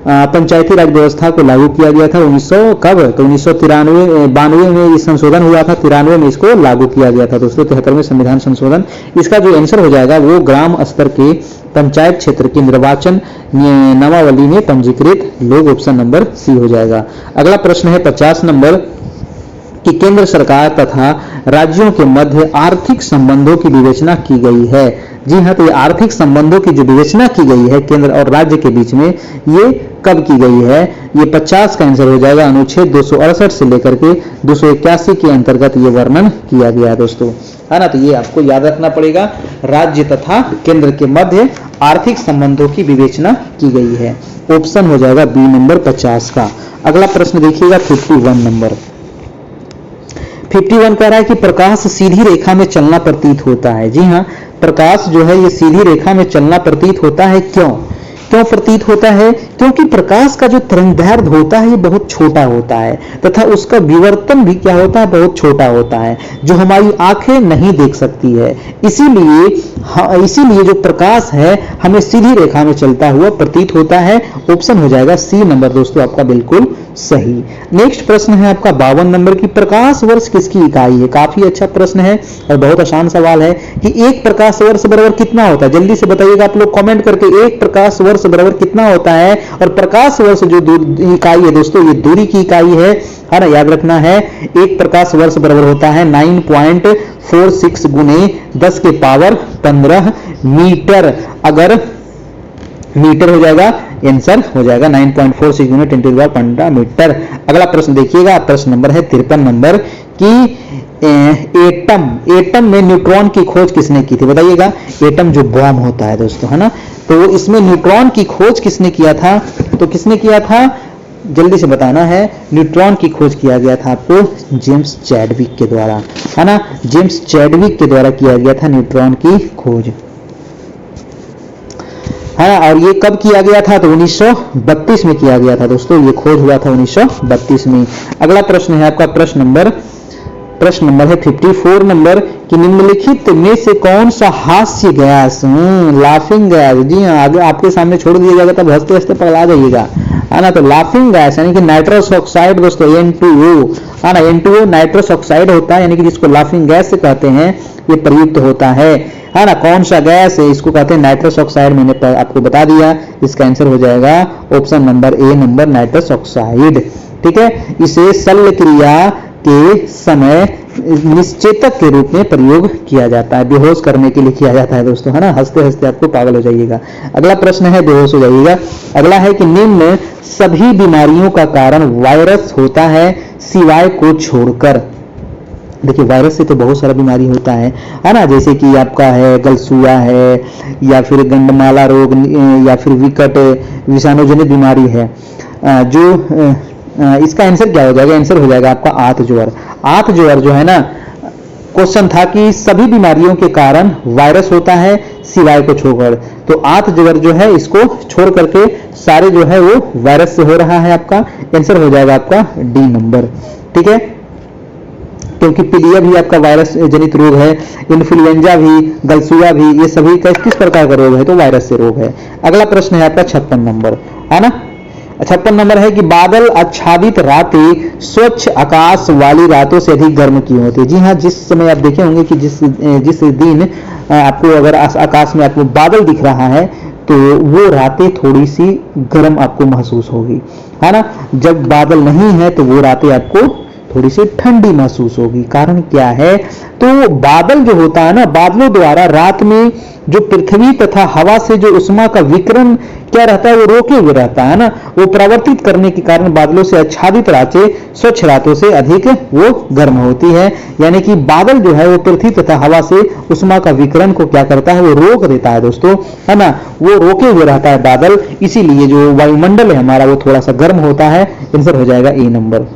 पंचायती राज व्यवस्था को लागू किया गया था। 1900 कब? तो 1992 में ये संशोधन हुआ था, 93 में इसको लागू किया गया था दोस्तों, 73वें संविधान संशोधन। इसका जो आंसर हो जाएगा वो ग्राम स्तर के पंचायत क्षेत्र की निर्वाचन नामावली में पंजीकृत लोग, ऑप्शन नंबर सी हो जाएगा। अगला प्रश्न है 50 नंबर कि केंद्र सरकार तथा राज्यों के मध्य आर्थिक संबंधों की विवेचना की गई है। जी हाँ, तो ये आर्थिक संबंधों की जो विवेचना की गई है केंद्र और राज्य के बीच में, ये कब की गई है? ये 50 का आंसर हो जाएगा। अनुच्छेद 268 से लेकर के 281 के अंतर्गत ये वर्णन किया गया है दोस्तों, है ना। तो ये आपको याद रखना पड़ेगा, राज्य तथा केंद्र के मध्य आर्थिक संबंधों की विवेचना की गई है। ऑप्शन हो जाएगा बी नंबर 50 का। अगला प्रश्न देखिएगा 51 नंबर। 51 कह रहा है कि प्रकाश सीधी रेखा में चलना प्रतीत होता है। जी हाँ, प्रकाश जो है ये सीधी रेखा में चलना प्रतीत होता है। क्यों प्रतीत होता है? क्योंकि प्रकाश का जो तरंगदैर्घ्य होता है ये बहुत छोटा होता है तथा उसका विवर्तन भी क्या होता है? बहुत छोटा होता है, जो हमारी आंखें नहीं देख सकती है। इसीलिए जो प्रकाश है हमें सीधी रेखा में चलता हुआ प्रतीत होता है। ऑप्शन हो जाएगा सी नंबर दोस्तों आपका बिल्कुल सही। नेक्स्ट प्रश्न है आपका 52 नंबर की प्रकाश वर्ष किसकी इकाई है? काफी अच्छा प्रश्न है और बहुत आसान सवाल है कि एक प्रकाश वर्ष बराबर कितना होता है? जल्दी से बताइएगा आप लोग कमेंट करके, एक प्रकाश वर्ष बराबर कितना होता है? और प्रकाश वर्ष जो इकाई है दोस्तों ये दूरी की इकाई है ना, याद रखना है। एक प्रकाश वर्ष बराबर होता है 9.46 गुने 10 के पावर 15 मीटर। अगर मीटर हो जाएगा, आंसर हो जाएगा 9.46 गुने 10 to the power 15 मीटर। अगला प्रश्न देखिएगा, प्रश्न नंबर है 53 नंबर कि एटम में न्यूट्रॉन की खोज किसने की थी? बताइएगा। एटम जो बॉम्ब होता है दोस्तों, है ना, तो इसमें न्यूट्रॉन की खोज किसने किया था? तो किसने किया था? जल्दी से बताना है। न्यूट्रॉन की खोज किया गया था आपको जेम्स चैडविक के द्वारा, है ना। जेम्स चैडविक के द्वारा किया गया था न्यूट्रॉन की खोज, है। और ये कब किया गया था? तो 1932 में किया गया था दोस्तों, ये खोज हुआ था 1932 में। अगला प्रश्न है आपका प्रश्न नंबर है 54 नंबर कि निम्नलिखित में से कौन सा हास्य गैस, लाफिंग गैस, जी हाँ, आगे आपके सामने छोड़ दिया जाएगा तब हंसते हंसते पगला जाइएगा, है ना। तो लाफिंग गैस यानी कि नाइट्रस ऑक्साइड दोस्तों, N2O, है ना। N2O नाइट्रस ऑक्साइड होता है, यानी कि जिसको लाफिंग गैस से कहते हैं, ये प्रयुक्त होता है ना। कौन सा गैस है? इसको कहते हैं नाइट्रस ऑक्साइड। मैंने आपको बता दिया, इसका आंसर हो जाएगा option number A number nitrous oxide. ठीक है, इसे शल्य क्रिया के समय निश्चेतक के रूप में प्रयोग किया जाता है, बेहोश करने के लिए किया जाता है दोस्तों, है ना। हंसते हंसते आपको पागल हो जाइएगा। अगला प्रश्न है, बेहोश हो जाइएगा। अगला है कि निम्न सभी बीमारियों का कारण वायरस होता है सिवाय को छोड़कर। देखिए वायरस से तो बहुत सारा बीमारी होता है ना, जैसे कि आपका है गलसुआ है, या फिर गंडमाला रोग, या फिर विकट विषाणुजनित बीमारी है। जो इसका आंसर क्या हो जाएगा? आंसर हो जाएगा आपका आंत ज्वर। आंत ज्वर जो है ना, क्वेश्चन था कि सभी बीमारियों के कारण वायरस होता है सिवाय को छोड़कर, तो आंत ज्वर जो है इसको छोड़ करके सारे जो है वो वायरस से हो रहा है। आपका आंसर हो जाएगा आपका डी नंबर। ठीक है, क्योंकि पीलिया भी आपका वायरस जनित रोग है, इन्फ्लुएंजा भी, गलसुआ भी, ये सभी किस प्रकार का रोग है? तो वायरस से रोग है। अगला प्रश्न है आपका 56 नंबर, है ना। 56 नंबर है कि बादल आच्छादित रातें स्वच्छ आकाश वाली रातों से अधिक गर्म क्यों होती है? जी हाँ, जिस समय आप देखे होंगे कि जिस दिन आपको अगर आकाश में आपको बादल दिख रहा है तो वो रातें थोड़ी सी गर्म आपको महसूस होगी, है ना। जब बादल नहीं है तो वो रातें आपको थोड़ी सी ठंडी महसूस होगी। कारण क्या है? तो बादल जो होता है ना, बादलों द्वारा रात में जो पृथ्वी तथा हवा से जो उष्मा का विकिरण क्या रहता है, वो रोके हुए रहता है ना, वो प्रवर्तित करने के कारण बादलों से आच्छादित रातें स्वच्छ रातों से अधिक वो गर्म होती है। यानी कि बादल जो है वो पृथ्वी तथा हवा से उष्मा का विकिरण को क्या करता है? वो रोक देता है दोस्तों, है ना, वो रोके हुए रहता है बादल, इसीलिए जो वायुमंडल है हमारा वो थोड़ा सा गर्म होता है। आंसर हो जाएगा ए नंबर।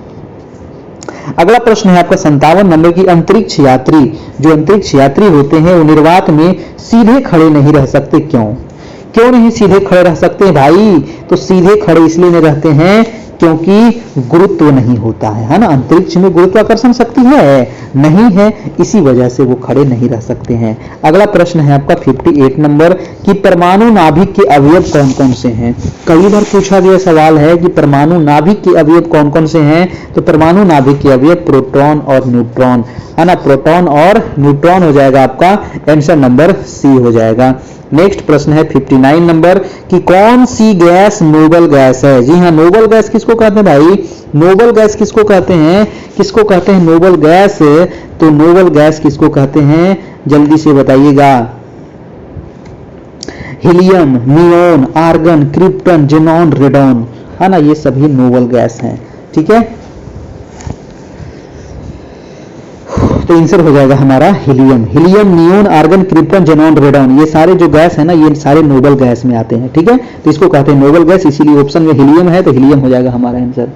अगला प्रश्न है आपका 57 नंबर की अंतरिक्ष यात्री, जो अंतरिक्ष यात्री होते हैं वो निर्वात में सीधे खड़े नहीं रह सकते। क्यों नहीं सीधे खड़े रह सकते भाई? तो सीधे खड़े इसलिए नहीं रहते हैं क्योंकि गुरुत्व नहीं होता है ना। अंतरिक्ष में गुरुत्वाकर्षण शक्ति है नहीं है, इसी वजह से वो खड़े नहीं रह सकते हैं। अगला प्रश्न है आपका 58 नंबर कि परमाणु नाभिक के अवयव कौन कौन से हैं। कई बार पूछा गया सवाल है कि परमाणु नाभिक के अवयव कौन कौन से हैं। तो परमाणु नाभिक के अवयव प्रोटॉन और न्यूट्रॉन है ना, प्रोटॉन और न्यूट्रॉन हो जाएगा आपका आंसर नंबर सी हो जाएगा। नेक्स्ट प्रश्न है 59 नंबर कि कौन सी गैस नोबल गैस है। जी हाँ, नोबल गैस किसको कहते हैं भाई, नोबल गैस किसको कहते हैं, किसको कहते हैं नोबल गैस। तो नोबल गैस किसको कहते हैं, जल्दी से बताइएगा। Helium, neon, argon, krypton, xenon, radon है ना, ये सभी नोबल गैस हैं। ठीक है, तो आंसर हो जाएगा हमारा helium. Helium, neon, argon, krypton, xenon, radon, ये सारे जो गैस है ना, ये सारे नोबल गैस में आते हैं। ठीक है, तो इसको कहते हैं नोबल गैस, इसीलिए ऑप्शन में हीलियम है, तो हीलियम हो जाएगा हमारा आंसर।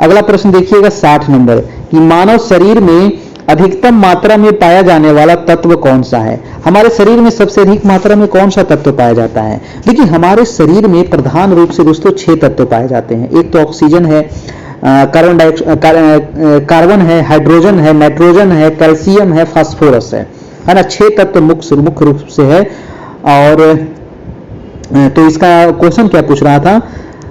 अगला प्रश्न देखिएगा 60 नंबर कि मानव शरीर में अधिकतम मात्रा में पाया जाने वाला तत्व कौन सा है। हमारे शरीर में सबसे अधिक मात्रा में कौन सा तत्व पाया जाता है। देखिए, हमारे शरीर में प्रधान रूप से दोस्तों 6 तत्व पाए जाते हैं। एक तो ऑक्सीजन है, कार्बन है, हाइड्रोजन है, नाइट्रोजन है, कैल्शियम है, फास्फोरस है ना। 6 तत्व मुख्य रूप से है। और तो इसका क्वेश्चन क्या पूछ रहा था,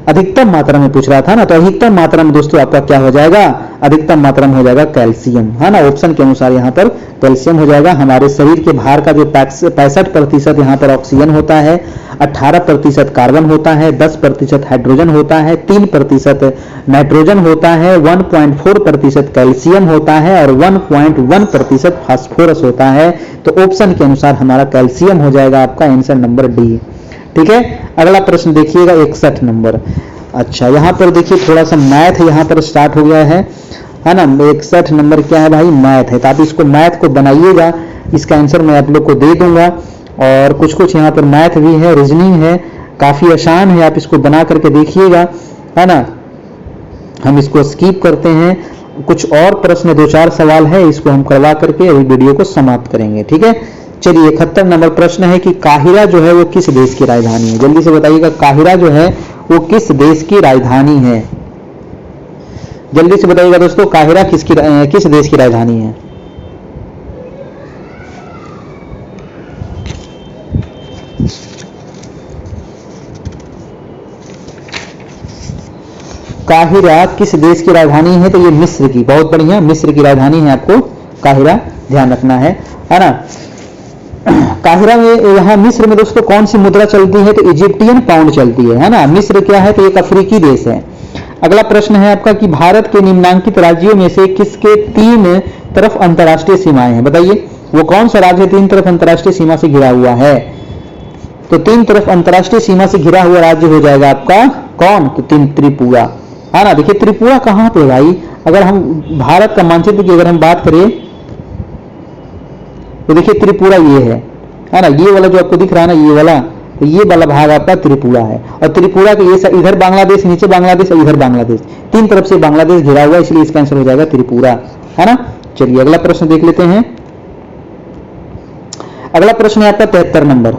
अधिकतम मात्रा में पूछ रहा था ना, तो अधिकतम मात्रा में दोस्तों आपका क्या हो जाएगा, अधिकतम मात्रा में हो जाएगा कैल्शियम है ना। ऑप्शन के अनुसार यहाँ पर कैल्शियम हो जाएगा। हमारे शरीर के भार का जो 65% यहाँ पर ऑक्सीजन होता है, 18% कार्बन होता है, 10% हाइड्रोजन होता है, 3% नाइट्रोजन होता है, 1.4% कैल्शियम होता है और 1.1% फास्फोरस होता है। तो ऑप्शन के अनुसार हमारा कैल्शियम हो जाएगा आपका आंसर नंबर डी। ठीक है, अगला प्रश्न देखिएगा 61 नंबर। अच्छा, यहाँ पर देखिए थोड़ा सा मैथ यहाँ पर स्टार्ट हो गया है ना। 61 नंबर क्या है भाई, मैथ है, तो आप इसको मैथ को बनाइएगा, इसका आंसर मैं आप लोग को दे दूंगा। और कुछ कुछ यहाँ पर मैथ भी है, रीजनिंग है, काफी आसान है, आप इसको बना करके देखिएगा है ना। हम इसको स्किप करते हैं, कुछ और प्रश्न 2-4 सवाल है, इसको हम करवा करके अभी वीडियो को समाप्त करेंगे। ठीक है, चलिए 71 नंबर प्रश्न है कि काहिरा जो है वो किस देश की राजधानी है। जल्दी से बताइएगा, काहिरा जो है वो किस देश की राजधानी है। जल्दी से बताइएगा दोस्तों, काहिरा किस देश की राजधानी है। काहिरा किस देश की राजधानी है, तो ये मिस्र की, बहुत बढ़िया, मिस्र की राजधानी है आपको काहिरा, ध्यान रखना है ना। काहिरा में, यहाँ मिस्र में दोस्तों कौन सी मुद्रा चलती है, तो इजिप्टियन पाउंड चलती है ना। मिस्र क्या है, तो एक अफ्रीकी देश है। अगला प्रश्न है आपका कि भारत के निम्नांकित राज्यों में से किसके 3 तरफ अंतर्राष्ट्रीय सीमाएं हैं। बताइए वो कौन सा राज्य 3 तरफ अंतर्राष्ट्रीय सीमा से घिरा हुआ है। तो 3 तरफ अंतर्राष्ट्रीय सीमा से घिरा हुआ राज्य हो जाएगा आपका कौन, तो त्रिपुरा है ना। देखिए त्रिपुरा कहां पे भाई, अगर हम भारत का मानचित्र की अगर हम बात करें तो देखिए त्रिपुरा ये है ना, ये वाला जो आपको दिख रहा है ना, ये वाला, तो ये वाला भाग आपका त्रिपुरा है। और त्रिपुरा के ये इधर बांग्लादेश, नीचे बांग्लादेश और इधर बांग्लादेश, 3 तरफ से बांग्लादेश घिरा हुआ है, इसलिए इसका आंसर हो जाएगा त्रिपुरा है ना। चलिए अगला प्रश्न देख लेते हैं। अगला प्रश्न है आपका 73 नंबर।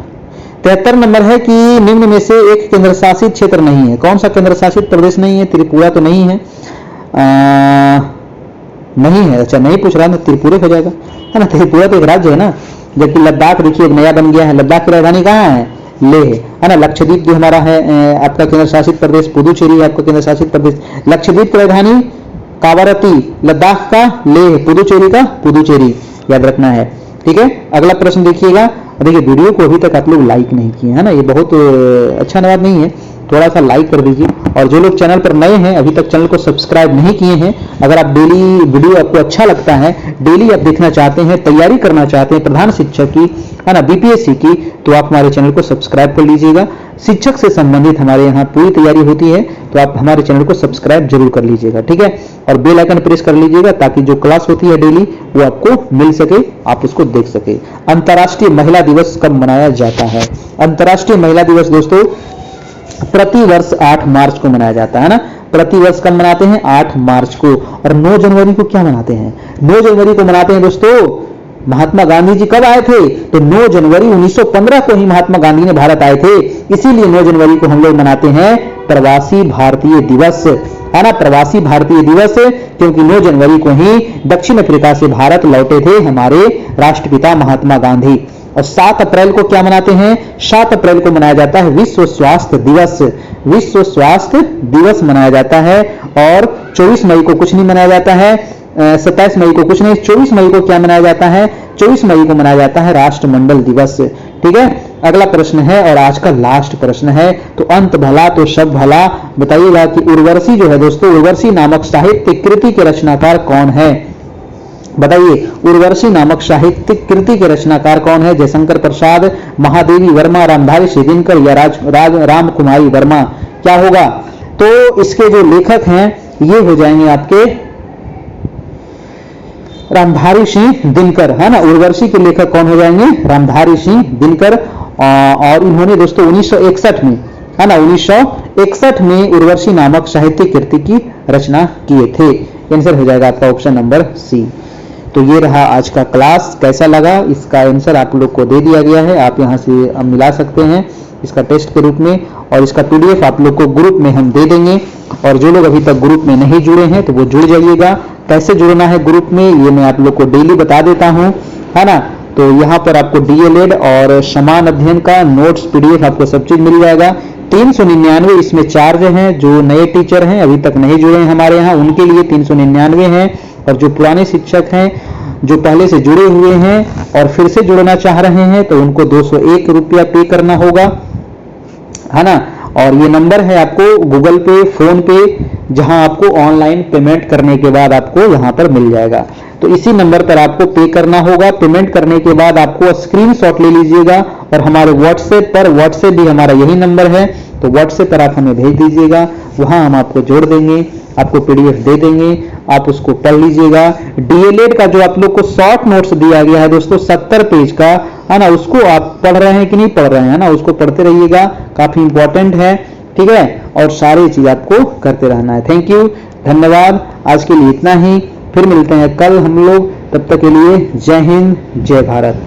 73 नंबर है कि निम्न में से एक केंद्र शासित क्षेत्र नहीं है। कौन सा केंद्र शासित प्रदेश नहीं है, त्रिपुरा तो नहीं है, नहीं है। अच्छा नहीं पूछ रहा ना, त्रिपुरा हो जाएगा है ना। त्रिपुरा तो एक राज्य है ना, जबकि लद्दाख देखिए एक नया बन गया है। लद्दाख की राजधानी कहाँ है, लेह है ना। लक्षद्वीप जो हमारा है आपका केंद्र शासित प्रदेश, पुदुचेरी आपका केंद्र शासित प्रदेश। लक्षद्वीप की राजधानी कावारती, लद्दाख का लेह, पुदुचेरी का पुदुचेरी, याद रखना है। ठीक है, अगला प्रश्न देखिएगा। देखिए वीडियो को अभी तक आप लोग लाइक नहीं किए है ना, ये बहुत अच्छा बात नहीं है, थोड़ा सा लाइक कर दीजिए। और जो लोग चैनल पर नए हैं, अभी तक चैनल को सब्सक्राइब नहीं किए हैं, अगर आप डेली वीडियो आपको अच्छा लगता है, डेली आप देखना चाहते हैं, तैयारी करना चाहते हैं प्रधान शिक्षक की है ना, बीपीएससी की, तो आप हमारे चैनल को सब्सक्राइब कर लीजिएगा। शिक्षक से संबंधित हमारे यहाँ पूरी तैयारी होती है, तो आप हमारे चैनल को सब्सक्राइब जरूर कर लीजिएगा। ठीक है, और बेल आइकन प्रेस कर लीजिएगा ताकि जो क्लास होती है डेली वो आपको मिल सके, आप उसको देख सके। अंतर्राष्ट्रीय महिला दिवस कब मनाया जाता है। अंतर्राष्ट्रीय महिला दिवस दोस्तों प्रति वर्ष 8 मार्च को मनाया जाता है ना। प्रति वर्ष कब मनाते हैं, 8 मार्च को। और 9 जनवरी को क्या मनाते हैं, 9 जनवरी को मनाते हैं दोस्तों महात्मा गांधी जी कब आए थे? तो 9 जनवरी 1915 को ही महात्मा गांधी ने भारत आए थे। इसीलिए 9 जनवरी को हम लोग मनाते हैं प्रवासी भारतीय दिवस, है ना, प्रवासी भारतीय दिवस, क्योंकि 9 जनवरी को ही दक्षिण अफ्रीका से भारत लौटे थे हमारे राष्ट्रपिता महात्मा गांधी। और 7 अप्रैल को क्या मनाते हैं? 7 अप्रैल को मनाया जाता है विश्व स्वास्थ्य दिवस। विश्व स्वास्थ्य दिवस मनाया जाता है। और 24 मई को कुछ नहीं मनाया जाता है, 27 मई को कुछ नहीं, 24 मई को क्या मनाया जाता है? 24 मई को मनाया जाता है राष्ट्रमंडल दिवस। ठीक है, अगला प्रश्न है और आज का लास्ट प्रश्न है, तो अंत भला तो सब भला। बताइएगा कि उर्वशी जो है दोस्तों, उर्वशी नामक साहित्य कृति के रचनाकार कौन है? बताइए, उर्वशी नामक साहित्यिक कृति के रचनाकार कौन है? जयशंकर प्रसाद, महादेवी वर्मा, रामधारी सिंह या राम कुमारी वर्मा? क्या होगा? तो इसके जो लेखक हैं ये हो जाएंगे आपके रामधारी सिंह दिनकर, है ना। उर्वशी के लेखक कौन हो जाएंगे? रामधारी सिंह दिनकर। और इन्होंने दोस्तों 1961 में, है ना, 1961 में उर्वशी नामक साहित्य कृति की रचना किए थे। आंसर हो जाएगा आपका ऑप्शन नंबर सी। तो ये रहा आज का क्लास। कैसा लगा? इसका आंसर आप लोग को दे दिया गया है, आप यहाँ से मिला सकते हैं इसका टेस्ट के रूप में, और इसका पीडीएफ आप लोग को ग्रुप में हम दे देंगे। और जो लोग अभी तक ग्रुप में नहीं जुड़े हैं तो वो जुड़ जाइएगा। कैसे जुड़ना है ग्रुप में ये मैं आप लोग को डेली बता देता हूँ, है ना। तो यहाँ पर आपको डीएलएड और समान अध्ययन का नोट्स पीडीएफ आपको सब चीज मिल जाएगा। 399 इसमें चार्ज हैं। जो नए टीचर हैं अभी तक नहीं जुड़े हैं हमारे यहाँ, उनके लिए 399 हैं। और जो पुराने शिक्षक हैं जो पहले से जुड़े हुए हैं और फिर से जुड़ना चाह रहे हैं तो उनको 201 रुपया पे करना होगा, है ना। और ये नंबर है आपको गूगल पे, फोन पे, जहां आपको ऑनलाइन पेमेंट करने के बाद आपको यहां पर मिल जाएगा। तो इसी नंबर पर आपको पे करना होगा। पेमेंट करने के बाद आपको स्क्रीनशॉट ले लीजिएगा और हमारे व्हाट्सएप पर, व्हाट्सएप भी हमारा यही नंबर है, तो व्हाट्सएप पर आप हमें भेज दीजिएगा। वहां हम आपको जोड़ देंगे, आपको पीडीएफ दे देंगे, आप उसको पढ़ लीजिएगा। डीएलएड का जो आप लोग को शॉर्ट नोट्स दिया गया है दोस्तों 70 पेज का, है ना, उसको आप पढ़ रहे हैं कि नहीं पढ़ रहे हैं ना, उसको पढ़ते रहिएगा, काफी इंपॉर्टेंट है। ठीक है, और सारी चीज आपको करते रहना है। थैंक यू, धन्यवाद। आज के लिए इतना ही, फिर मिलते हैं कल हम लोग। तब तक के लिए जय हिंद, जय भारत।